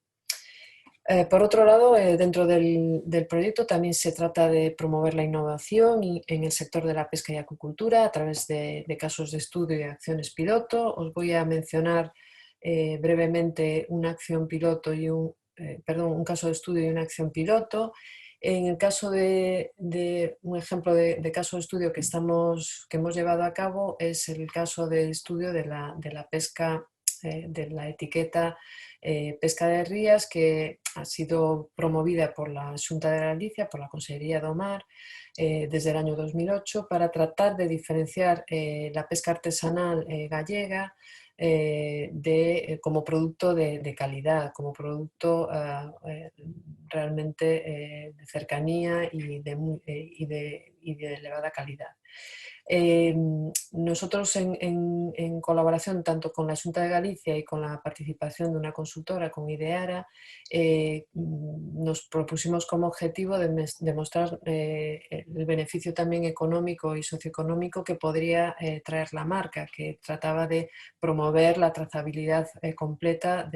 Por otro lado, dentro del proyecto también se trata de promover la innovación en el sector de la pesca y acuicultura a través de casos de estudio y acciones piloto. Os voy a mencionar brevemente una acción piloto un caso de estudio y una acción piloto. En el caso de un ejemplo de caso de estudio que hemos llevado a cabo es el caso de estudio de la pesca, de la etiqueta pesca de rías, que ha sido promovida por la Xunta de Galicia, por la Consellería do Mar, desde el año 2008, para tratar de diferenciar la pesca artesanal gallega como producto de calidad, como producto realmente de cercanía y de elevada calidad. Nosotros en colaboración tanto con la Xunta de Galicia y con la participación de una consultora, con Ideara, nos propusimos como objetivo demostrar el beneficio también económico y socioeconómico que podría traer la marca, que trataba de promover la trazabilidad completa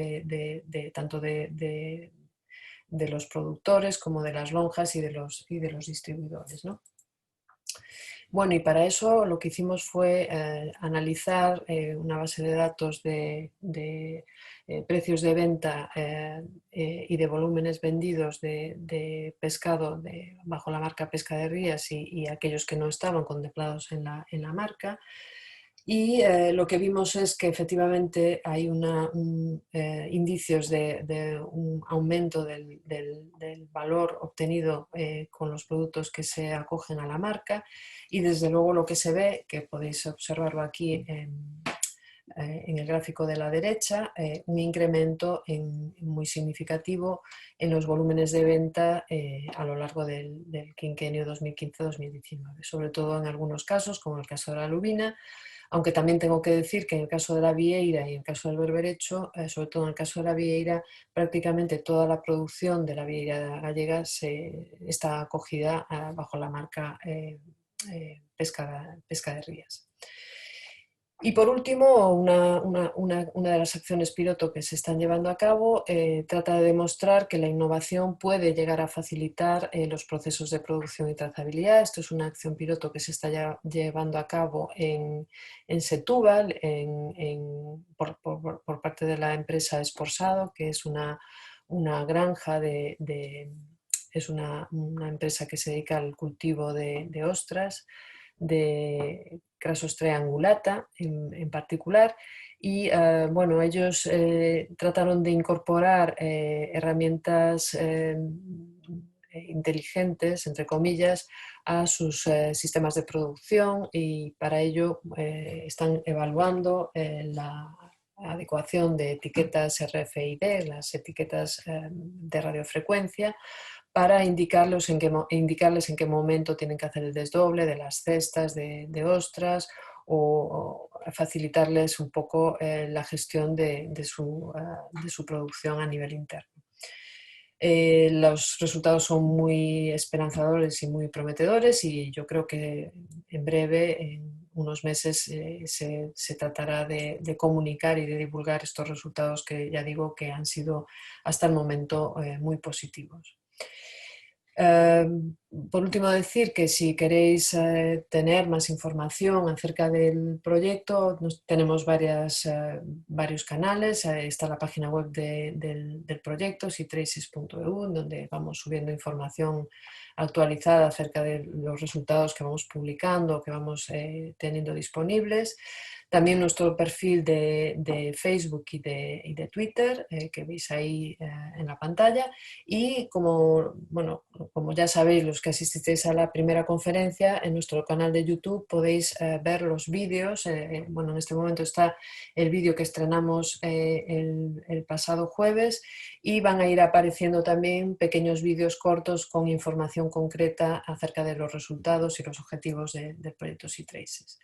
tanto de los productores como de las lonjas y de los distribuidores, ¿no? Bueno, y para eso lo que hicimos fue analizar una base de datos de precios de venta y de volúmenes vendidos de pescado bajo la marca Pesca de Rías y aquellos que no estaban contemplados en la marca. Y lo que vimos es que efectivamente hay indicios de un aumento del valor obtenido con los productos que se acogen a la marca, y desde luego lo que se ve, que podéis observarlo aquí en el gráfico de la derecha, un incremento muy significativo en los volúmenes de venta a lo largo del quinquenio 2015-2019, sobre todo en algunos casos, como el caso de la lubina, aunque también tengo que decir que en el caso de la vieira y en el caso del berberecho, sobre todo en el caso de la vieira, prácticamente toda la producción de la vieira gallega está acogida bajo la marca pesca de rías. Y por último, una de las acciones piloto que se están llevando a cabo trata de demostrar que la innovación puede llegar a facilitar los procesos de producción y trazabilidad. Esto es una acción piloto que se está llevando a cabo en Setúbal por parte de la empresa Esporsado, que es una granja es una empresa que se dedica al cultivo de ostras, de Crassostrea angulata en particular, y bueno, ellos trataron de incorporar herramientas inteligentes, entre comillas, a sus sistemas de producción, y para ello están evaluando la adecuación de etiquetas RFID, las etiquetas de radiofrecuencia, para indicarles en qué momento tienen que hacer el desdoble de las cestas de ostras, o facilitarles un poco la gestión de su producción a nivel interno. Los resultados son muy esperanzadores y muy prometedores, y yo creo que en breve, en unos meses, se tratará de comunicar y de divulgar estos resultados, que ya digo que han sido hasta el momento muy positivos. Por último, decir que si queréis tener más información acerca del proyecto, tenemos varios canales. Está la página web del proyecto, seatraces.eu, donde vamos subiendo información actualizada acerca de los resultados que vamos publicando, que vamos teniendo disponibles. También nuestro perfil de Facebook y de Twitter, que veis ahí en la pantalla. Y como ya sabéis, los que asististeis a la primera conferencia, en nuestro canal de YouTube podéis ver los vídeos. Bueno, en este momento está el vídeo que estrenamos el pasado jueves, y van a ir apareciendo también pequeños vídeos cortos con información concreta acerca de los resultados y los objetivos del proyecto SeaTraces.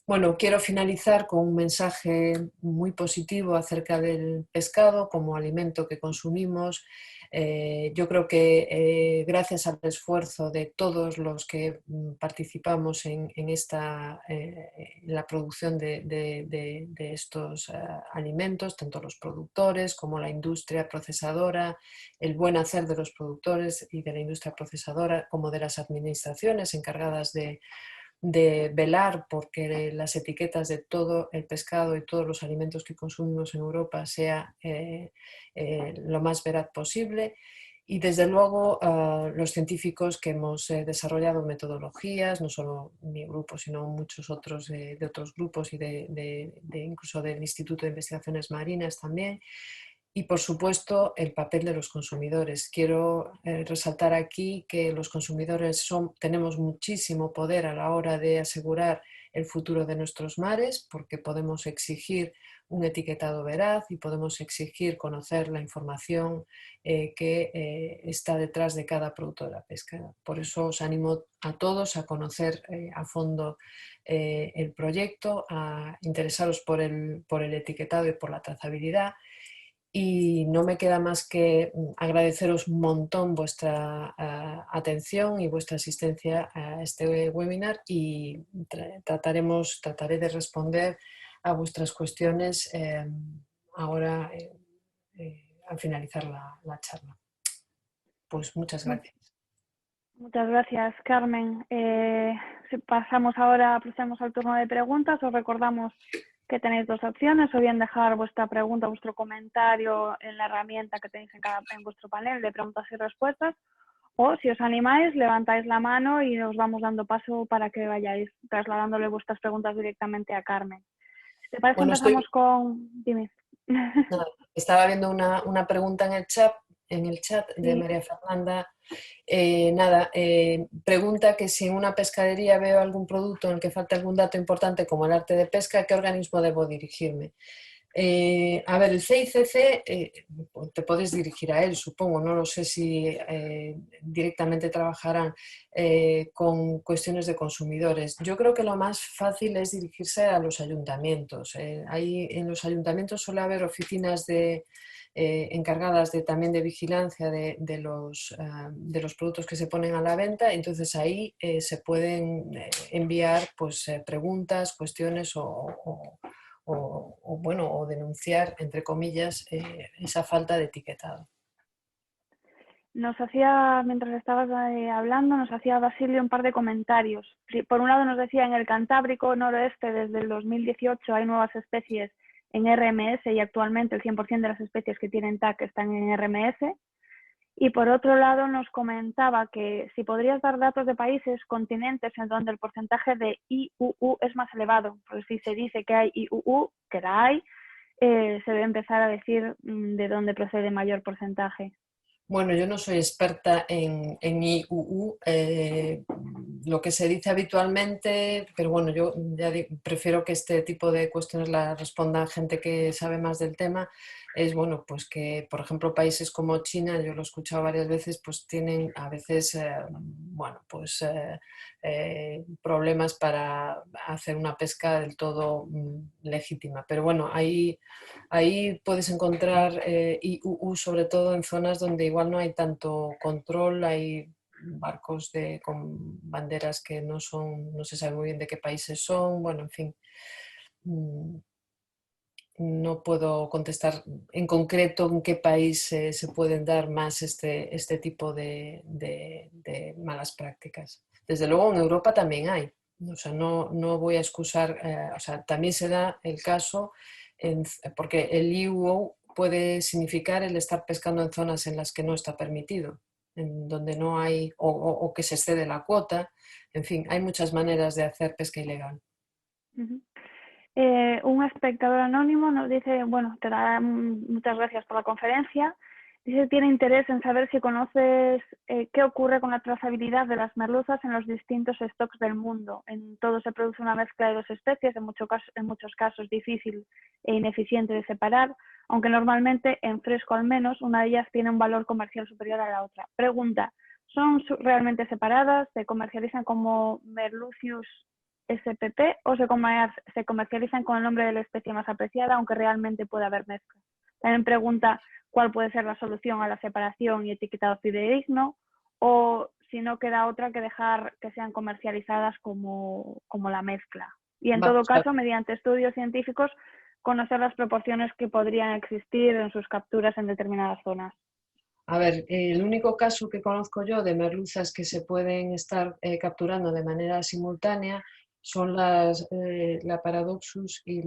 Bueno, quiero finalizar con un mensaje muy positivo acerca del pescado como alimento que consumimos. Yo creo que gracias al esfuerzo de todos los que participamos en la producción de estos alimentos, tanto los productores como la industria procesadora, el buen hacer de los productores y de la industria procesadora, como de las administraciones encargadas de velar porque las etiquetas de todo el pescado y todos los alimentos que consumimos en Europa sea lo más veraz posible. Y desde luego los científicos que hemos desarrollado metodologías, no solo mi grupo, sino muchos otros de otros grupos, y incluso del Instituto de Investigaciones Marinas también. Y por supuesto el papel de los consumidores. Quiero resaltar aquí que los consumidores tenemos muchísimo poder a la hora de asegurar el futuro de nuestros mares, porque podemos exigir un etiquetado veraz y podemos exigir conocer la información que está detrás de cada producto de la pesca. Por eso os animo a todos a conocer a fondo el proyecto, a interesaros por el etiquetado y por la trazabilidad. Y no me queda más que agradeceros un montón vuestra atención y vuestra asistencia a este webinar, y trataré de responder a vuestras cuestiones ahora al finalizar la charla. Pues muchas gracias. Muchas gracias, Carmen. Si pasamos ahora, procedemos al turno de preguntas. Os recordamos que tenéis dos opciones: o bien dejar vuestra pregunta, vuestro comentario en la herramienta que tenéis en vuestro panel de preguntas y respuestas, o si os animáis, levantáis la mano y os vamos dando paso para que vayáis trasladándole vuestras preguntas directamente a Carmen. Si te parece, empezamos con... Dime. Estaba viendo una pregunta en el chat en el chat de Sí. María Fernanda. Nada, pregunta que si en una pescadería veo algún producto en el que falta algún dato importante como el arte de pesca, ¿a qué organismo debo dirigirme? A ver, el CICC, te puedes dirigir a él, supongo, no lo sé si directamente trabajarán con cuestiones de consumidores. Yo creo que lo más fácil es dirigirse a los ayuntamientos. Ahí en los ayuntamientos suele haber oficinas encargadas también de vigilancia de los productos que se ponen a la venta, entonces ahí se pueden enviar pues, preguntas, cuestiones bueno, o denunciar, entre comillas, esa falta de etiquetado. Mientras estabas hablando, nos hacía Basilio un par de comentarios. Por un lado nos decía, en el Cantábrico noroeste desde el 2018 hay nuevas especies en RMS y actualmente el 100% de las especies que tienen TAC están en RMS. Y por otro lado nos comentaba que si podrías dar datos de países, continentes en donde el porcentaje de IUU es más elevado. Pues si se dice que hay IUU, que la hay, se debe empezar a decir de dónde procede mayor porcentaje. Bueno, yo no soy experta en IUU, lo que se dice habitualmente, pero bueno, yo ya prefiero que este tipo de cuestiones las responda gente que sabe más del tema. Es bueno, pues que por ejemplo países como China, yo lo he escuchado varias veces, pues tienen a veces, bueno, pues problemas para hacer una pesca del todo legítima. Pero bueno, ahí puedes encontrar IUU sobre todo en zonas donde igual no hay tanto control, hay barcos con banderas que no se sabe muy bien de qué países son, bueno, en fin. No puedo contestar en concreto en qué país se pueden dar más este tipo de malas prácticas. Desde luego en Europa también hay, o sea, no voy a excusar, o sea, también se da el caso, porque el IUU puede significar el estar pescando en zonas en las que no está permitido, en donde no hay, o que se excede la cuota, en fin, hay muchas maneras de hacer pesca ilegal. Uh-huh. Un espectador anónimo nos dice, bueno, te da muchas gracias por la conferencia. Dice que tiene interés en saber si conoces qué ocurre con la trazabilidad de las merluzas en los distintos stocks del mundo. En todo se produce una mezcla de dos especies, en muchos casos difícil e ineficiente de separar, aunque normalmente, en fresco al menos, una de ellas tiene un valor comercial superior a la otra. Pregunta, ¿son realmente separadas? ¿Se comercializan como Merlucius SPP o se comercializan con el nombre de la especie más apreciada, aunque realmente puede haber mezcla? También pregunta cuál puede ser la solución a la separación y etiquetado fidedigno, o si no queda otra que dejar que sean comercializadas como la mezcla. Y en todo Vamos a caso, mediante estudios científicos, conocer las proporciones que podrían existir en sus capturas en determinadas zonas. A ver, el único caso que conozco yo de merluzas que se pueden estar capturando de manera simultánea son la Paradoxus y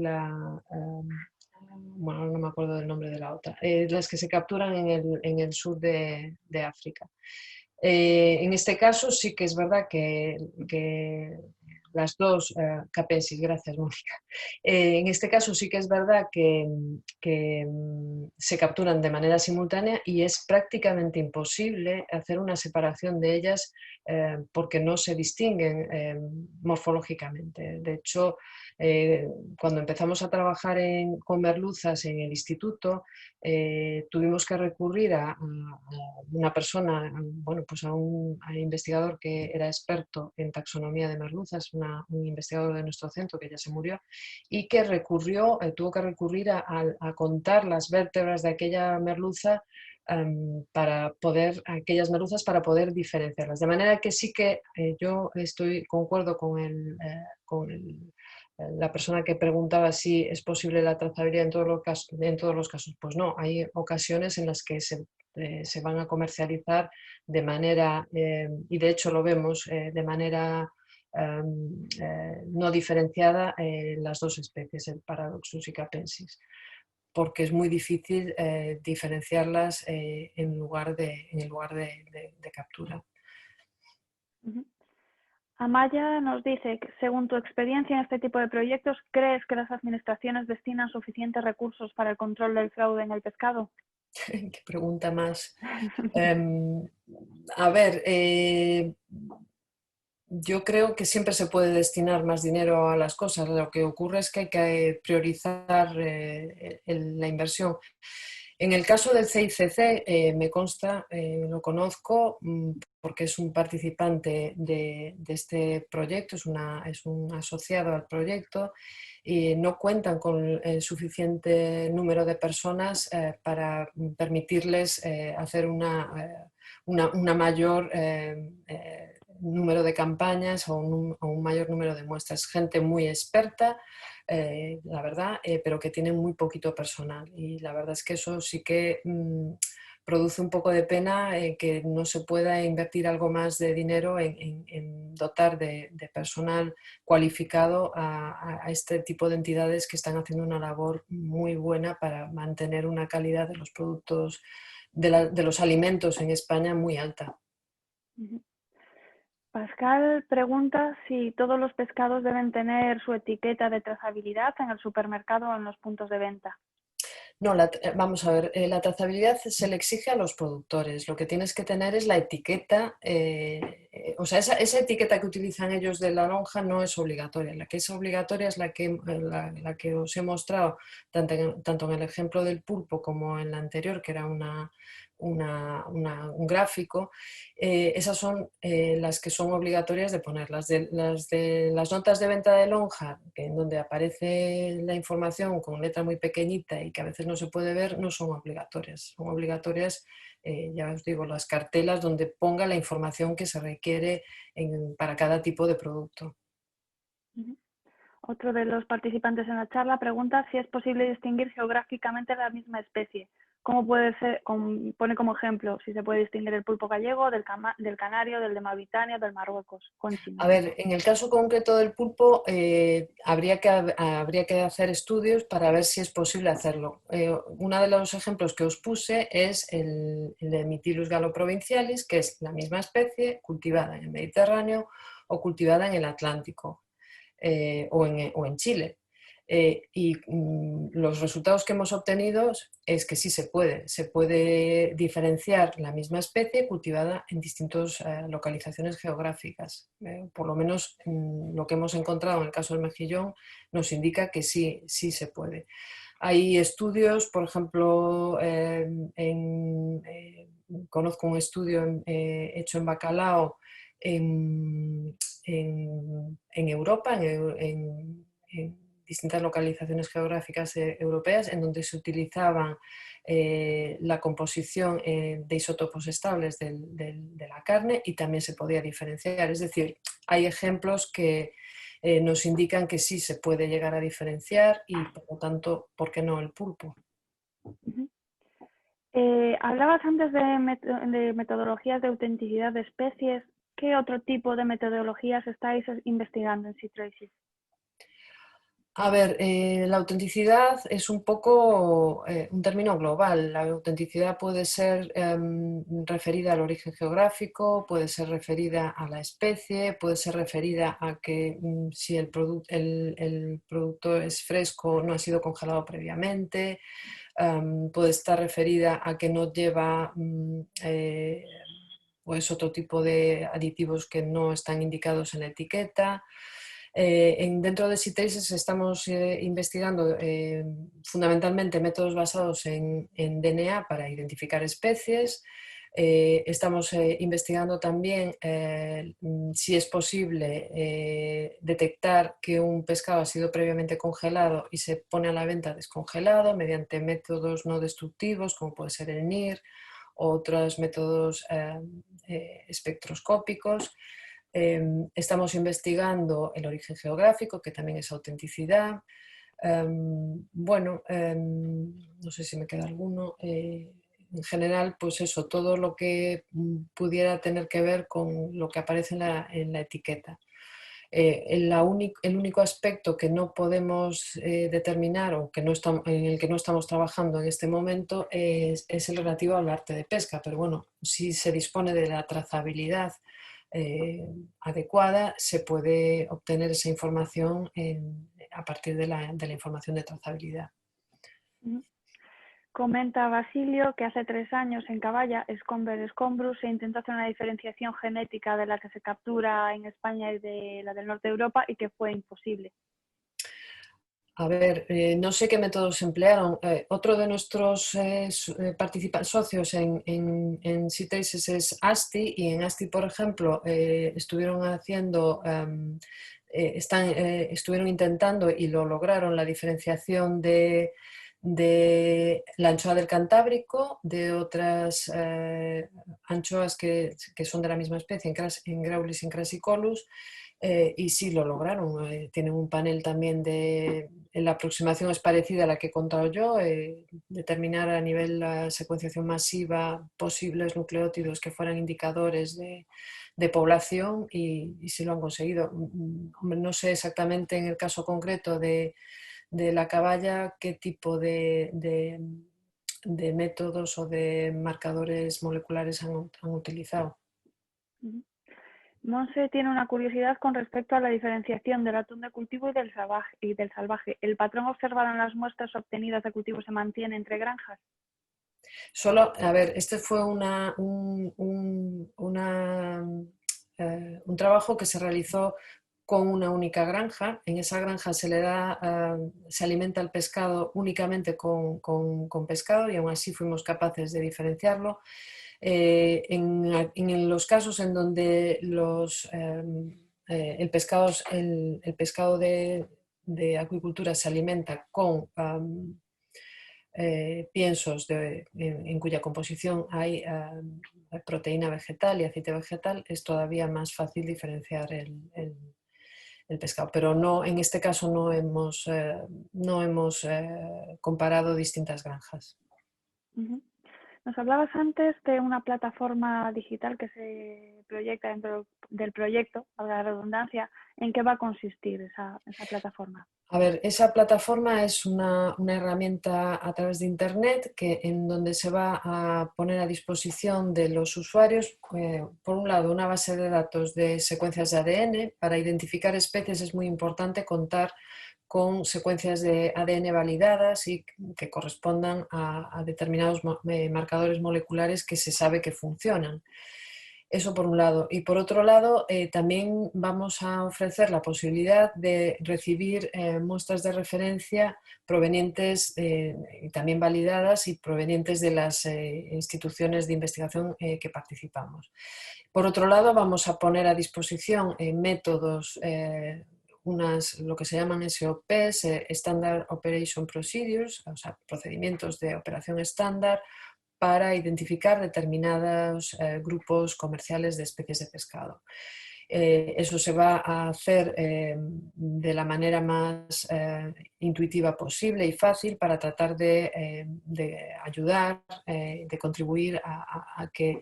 bueno, no me acuerdo del nombre de la otra, las que se capturan en el sur de África. En este caso sí que es verdad que las dos, Capensis, gracias Mónica, en este caso sí que es verdad que se capturan de manera simultánea y es prácticamente imposible hacer una separación de ellas porque no se distinguen morfológicamente. De hecho, cuando empezamos a trabajar con merluzas en el instituto, tuvimos que recurrir a una persona, bueno, pues a un investigador que era experto en taxonomía de merluzas, un investigador de nuestro centro que ya se murió, y que tuvo que recurrir a contar las vértebras de aquella merluza aquellas merluzas para poder diferenciarlas. De manera que sí que yo concuerdo con la persona que preguntaba si es posible la trazabilidad en todos los casos. Pues no, hay ocasiones en las que se van a comercializar de manera, y de hecho lo vemos, de manera no diferenciada las dos especies, el Paradoxus y Capensis, porque es muy difícil diferenciarlas en el lugar de captura. Uh-huh. Amaya nos dice que, según tu experiencia en este tipo de proyectos, ¿crees que las administraciones destinan suficientes recursos para el control del fraude en el pescado? Qué pregunta más. A ver, yo creo que siempre se puede destinar más dinero a las cosas. Lo que ocurre es que hay que priorizar la inversión. En el caso del CICC, me consta, lo conozco porque es un participante de este proyecto, es un asociado al proyecto y no cuentan con el suficiente número de personas para permitirles hacer una mayor número de campañas o un mayor número de muestras. Gente muy experta, la verdad, pero que tienen muy poquito personal. Y la verdad es que eso sí que produce un poco de pena que no se pueda invertir algo más de dinero en dotar de personal cualificado a este tipo de entidades que están haciendo una labor muy buena para mantener una calidad de los productos, de los alimentos en España muy alta. Pascal pregunta si todos los pescados deben tener su etiqueta de trazabilidad en el supermercado o en los puntos de venta. No, vamos a ver, la trazabilidad se le exige a los productores. Lo que tienes que tener es la etiqueta, o sea, esa etiqueta que utilizan ellos de la lonja no es obligatoria. La que es obligatoria es la que os he mostrado, tanto en el ejemplo del pulpo como en la anterior, que era un gráfico. Esas son las que son obligatorias de poner. Las notas de venta de lonja, en donde aparece la información con letra muy pequeñita y que a veces no se puede ver, no son obligatorias. Son obligatorias, ya os digo, las cartelas donde ponga la información que se requiere para cada tipo de producto. Otro de los participantes en la charla pregunta si es posible distinguir geográficamente la misma especie. ¿Cómo puede ser? Pone como ejemplo si se puede distinguir el pulpo gallego del canario, del de Mauritania, del Marruecos, con A China. ver, en el caso concreto del pulpo, habría que hacer estudios para ver si es posible hacerlo. Uno de los ejemplos que os puse es el de Mytilus galoprovincialis, que es la misma especie cultivada en el Mediterráneo o cultivada en el Atlántico o en Chile. Y los resultados que hemos obtenido es que sí se puede diferenciar la misma especie cultivada en distintas localizaciones geográficas. Por lo menos lo que hemos encontrado en el caso del mejillón nos indica que sí se puede. Hay estudios, por ejemplo, conozco un estudio hecho en bacalao en Europa, en distintas localizaciones geográficas europeas, en donde se utilizaban la composición de isótopos estables de la carne y también se podía diferenciar. Es decir, hay ejemplos que nos indican que sí se puede llegar a diferenciar y, por lo tanto, ¿por qué no el pulpo? Hablabas antes de metodologías de autenticidad de especies. ¿Qué otro tipo de metodologías estáis investigando en SeaTraces? A ver, la autenticidad es un poco un término global. La autenticidad puede ser referida al origen geográfico, puede ser referida a la especie, puede ser referida a que si el producto es fresco, no ha sido congelado previamente, puede estar referida a que no lleva pues otro tipo de aditivos que no están indicados en la etiqueta. Dentro de SeaTraces estamos investigando fundamentalmente métodos basados en DNA para identificar especies. Estamos investigando también si es posible detectar que un pescado ha sido previamente congelado y se pone a la venta descongelado mediante métodos no destructivos como puede ser el NIR o otros métodos espectroscópicos. Estamos investigando el origen geográfico, que también es autenticidad. Bueno, no sé si me queda alguno. En general, pues eso, todo lo que pudiera tener que ver con lo que aparece en la etiqueta. El único aspecto que no podemos determinar o que no estamos, en el que no estamos trabajando en este momento es el relativo al arte de pesca, pero bueno, si se dispone de la trazabilidad adecuada, se puede obtener esa información a partir de la información de trazabilidad. Comenta Basilio que hace 3 años en Caballa, Escomber Escombrus, se intentó hacer una diferenciación genética de la que se captura en España y de la del norte de Europa y que fue imposible. A ver, no sé qué métodos emplearon. Otro de nuestros socios en CITESIS es ASTI, y en ASTI, por ejemplo, estuvieron haciendo, estuvieron intentando y lo lograron, la diferenciación de la anchoa del Cantábrico, de otras anchoas que son de la misma especie, en Graulis y en Crassicolus, y sí lo lograron. Tienen un panel también de... La aproximación es parecida a la que he contado yo, determinar a nivel la secuenciación masiva posibles nucleótidos que fueran indicadores de población, y sí lo han conseguido. No sé exactamente en el caso concreto de la caballa qué tipo de métodos o de marcadores moleculares han utilizado. Monse tiene una curiosidad con respecto a la diferenciación del atún de cultivo y del salvaje. ¿El patrón observado en las muestras obtenidas de cultivo se mantiene entre granjas? Solo, a ver, este fue un trabajo que se realizó con una única granja. En esa granja se alimenta el pescado únicamente con pescado, y aún así fuimos capaces de diferenciarlo. En los casos en donde el pescado de acuicultura se alimenta con piensos en cuya composición hay proteína vegetal y aceite vegetal, es todavía más fácil diferenciar el pescado. Pero no, en este caso no hemos comparado distintas granjas. Nos hablabas antes de una plataforma digital que se proyecta dentro del proyecto, a la redundancia. ¿En qué va a consistir esa plataforma? A ver, esa plataforma es una herramienta a través de Internet en donde se va a poner a disposición de los usuarios, por un lado, una base de datos de secuencias de ADN. Para identificar especies es muy importante contar con secuencias de ADN validadas y que correspondan a determinados marcadores moleculares que se sabe que funcionan. Eso por un lado. Y por otro lado, también vamos a ofrecer la posibilidad de recibir muestras de referencia provenientes y también validadas y provenientes de las instituciones de investigación que participamos. Por otro lado, vamos a poner a disposición métodos, lo que se llaman SOPs, Standard Operation Procedures, o sea, procedimientos de operación estándar, para identificar determinados grupos comerciales de especies de pescado. Eso se va a hacer de la manera más intuitiva posible y fácil, para tratar de ayudar, de contribuir a que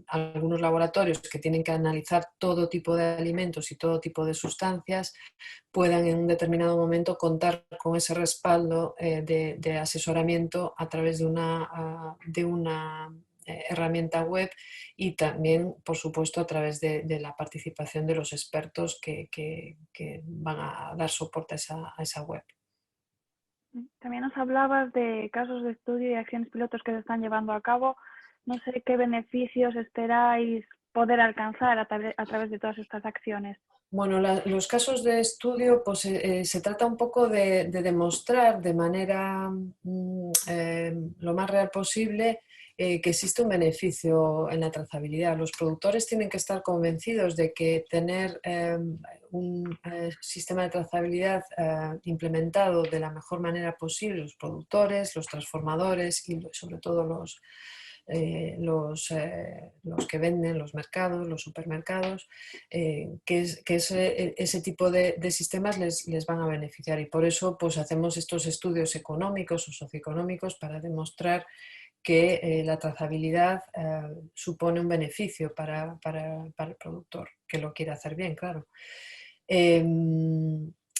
algunos laboratorios que tienen que analizar todo tipo de alimentos y todo tipo de sustancias puedan en un determinado momento contar con ese respaldo de asesoramiento a través de una herramienta web, y también, por supuesto, a través de la participación de los expertos que van a dar soporte a esa web. También nos hablabas de casos de estudio y acciones pilotos que se están llevando a cabo. No sé qué beneficios esperáis poder alcanzar a través de todas estas acciones. Bueno, los casos de estudio, pues se trata un poco de demostrar de manera lo más real posible que existe un beneficio en la trazabilidad. Los productores tienen que estar convencidos de que tener un sistema de trazabilidad implementado de la mejor manera posible, los productores, los transformadores y sobre todo los que venden, los mercados, los supermercados, que ese tipo de sistemas les van a beneficiar, y por eso pues hacemos estos estudios económicos o socioeconómicos para demostrar que la trazabilidad supone un beneficio para el productor, que lo quiere hacer bien, claro.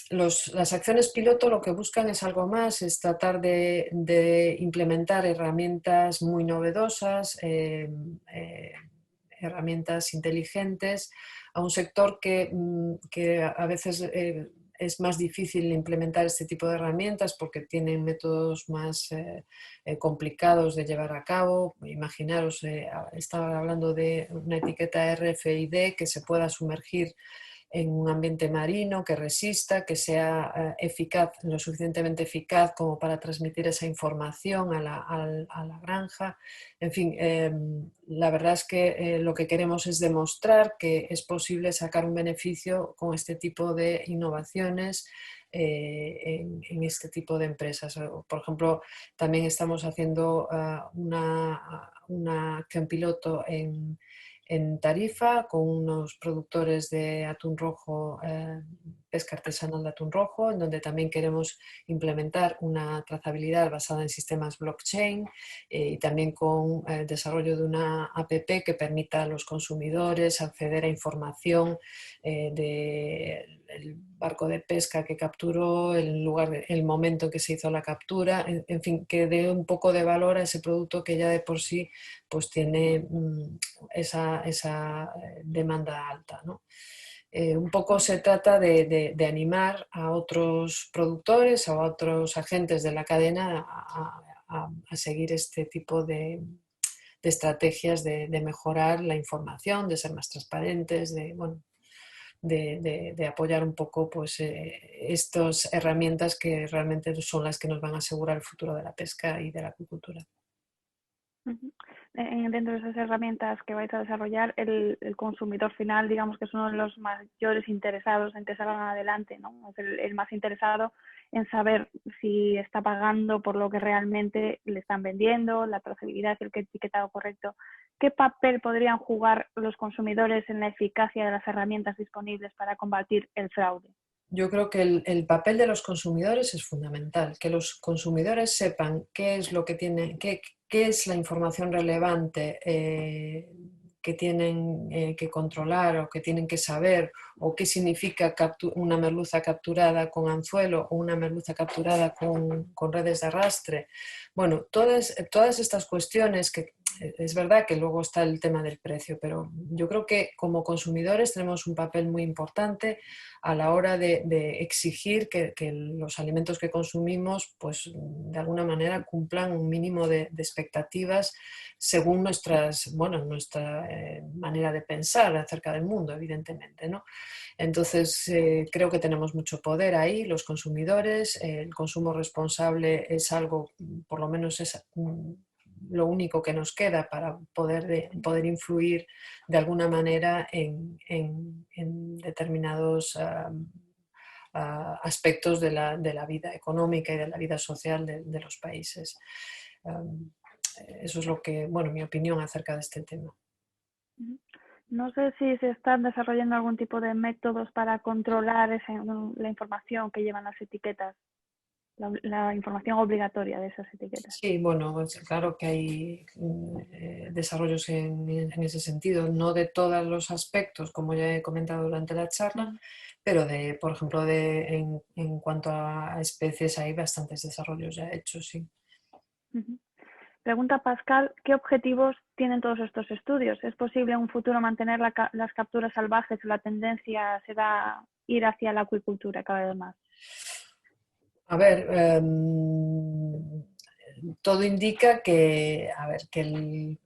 Las acciones piloto lo que buscan es algo más, es tratar de implementar herramientas muy novedosas, herramientas inteligentes a un sector que a veces es más difícil implementar este tipo de herramientas porque tienen métodos más complicados de llevar a cabo. Imaginaros, estaba hablando de una etiqueta RFID que se pueda sumergir en un ambiente marino, que resista, que sea eficaz, lo suficientemente eficaz como para transmitir esa información a la granja. En fin, la verdad es que lo que queremos es demostrar que es posible sacar un beneficio con este tipo de innovaciones en este tipo de empresas. Por ejemplo, también estamos haciendo una acción piloto en Tarifa con unos productores de atún rojo, pesca artesanal de atún rojo, en donde también queremos implementar una trazabilidad basada en sistemas blockchain y también con el desarrollo de una app que permita a los consumidores acceder a información del barco de pesca que capturó, el lugar, el momento en que se hizo la captura, en fin, que dé un poco de valor a ese producto que ya de por sí pues tiene esa demanda alta, ¿no? Un poco se trata de animar a otros productores o a otros agentes de la cadena a seguir este tipo de estrategias de mejorar la información, de ser más transparentes, bueno, de apoyar un poco pues, estas herramientas que realmente son las que nos van a asegurar el futuro de la pesca y de la acuicultura. Dentro de esas herramientas que vais a desarrollar, el consumidor final, digamos que es uno de los mayores interesados en que salgan adelante, ¿no? Es el más interesado en saber si está pagando por lo que realmente le están vendiendo, la trazabilidad, el etiquetado correcto. ¿Qué papel podrían jugar los consumidores en la eficacia de las herramientas disponibles para combatir el fraude? Yo creo que el papel de los consumidores es fundamental, que los consumidores sepan qué es lo que tienen, qué es la información relevante que tienen que controlar o que tienen que saber, o qué significa una merluza capturada con anzuelo o una merluza capturada con redes de arrastre. Bueno, todas estas cuestiones que es verdad que luego está el tema del precio, pero yo creo que como consumidores tenemos un papel muy importante a la hora de exigir que los alimentos que consumimos pues de alguna manera cumplan un mínimo de expectativas según nuestra manera de pensar acerca del mundo, evidentemente, ¿no? Entonces creo que tenemos mucho poder ahí, los consumidores. El consumo responsable es algo, por lo menos es lo único que nos queda para poder influir de alguna manera en determinados aspectos de la vida económica y de la vida social de los países. Eso es lo que, bueno, mi opinión acerca de este tema. No sé si se están desarrollando algún tipo de métodos para controlar la información que llevan las etiquetas, la información obligatoria de esas etiquetas. Sí, bueno, pues claro que hay desarrollos en ese sentido, no de todos los aspectos, como ya he comentado durante la charla, pero por ejemplo, en cuanto a especies hay bastantes desarrollos ya hechos, sí. Pregunta Pascal, ¿qué objetivos tienen todos estos estudios? ¿Es posible en un futuro mantener las capturas salvajes o la tendencia será ir hacia la acuicultura cada vez más? A ver, todo indica que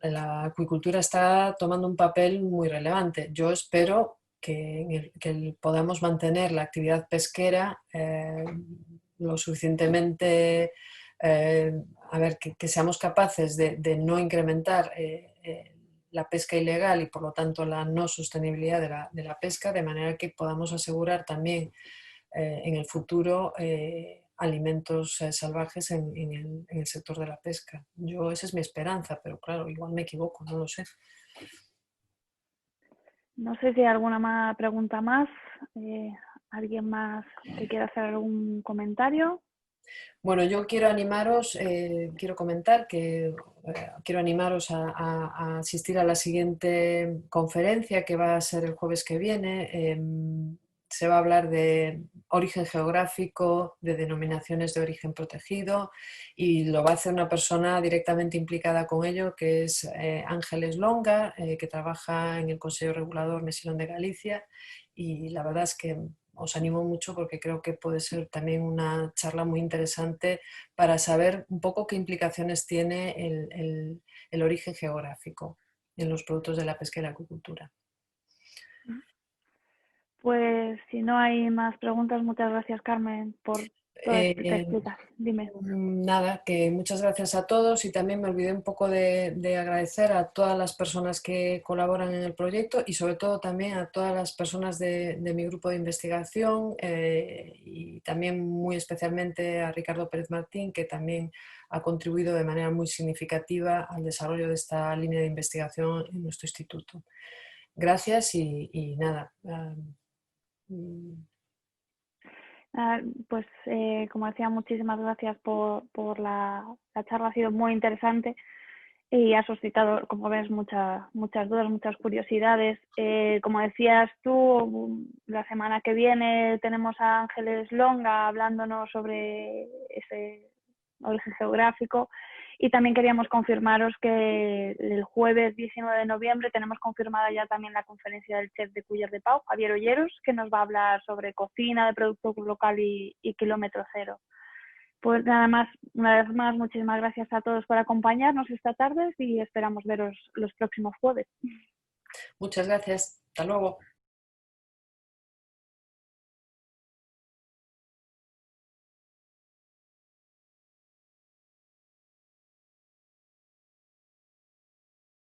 la acuicultura está tomando un papel muy relevante. Yo espero que podamos mantener la actividad pesquera lo suficientemente, que seamos capaces de no incrementar la pesca ilegal y por lo tanto la no sostenibilidad de la pesca, de manera que podamos asegurar también en el futuro alimentos salvajes en el sector de la pesca. Esa es mi esperanza, pero claro, igual me equivoco, no lo sé. No sé si hay alguna pregunta más. ¿Alguien más que quiera hacer algún comentario? Bueno, yo quiero animaros, quiero comentar que quiero animaros a asistir a la siguiente conferencia que va a ser el jueves que viene. Se va a hablar de origen geográfico, de denominaciones de origen protegido y lo va a hacer una persona directamente implicada con ello, que es Ángeles Longa, que trabaja en el Consejo Regulador Mesilón de Galicia, y la verdad es que os animo mucho porque creo que puede ser también una charla muy interesante para saber un poco qué implicaciones tiene el origen geográfico en los productos de la pesca y la acuicultura. Pues si no hay más preguntas, muchas gracias, Carmen, por toda esta explicación. Dime. Nada, que muchas gracias a todos y también me olvidé un poco de agradecer a todas las personas que colaboran en el proyecto y sobre todo también a todas las personas de mi grupo de investigación y también muy especialmente a Ricardo Pérez Martín, que también ha contribuido de manera muy significativa al desarrollo de esta línea de investigación en nuestro instituto. Gracias y nada. Pues como decía, muchísimas gracias por la charla, ha sido muy interesante y ha suscitado, como ves, muchas dudas, muchas curiosidades. Como decías tú, la semana que viene tenemos a Ángeles Longa hablándonos sobre ese origen geográfico. Y también queríamos confirmaros que el jueves 19 de noviembre tenemos confirmada ya también la conferencia del chef de Culler de Pau, Javier Olleros, que nos va a hablar sobre cocina de producto local y kilómetro cero. Pues nada más, una vez más, muchísimas gracias a todos por acompañarnos esta tarde y esperamos veros los próximos jueves. Muchas gracias. Hasta luego.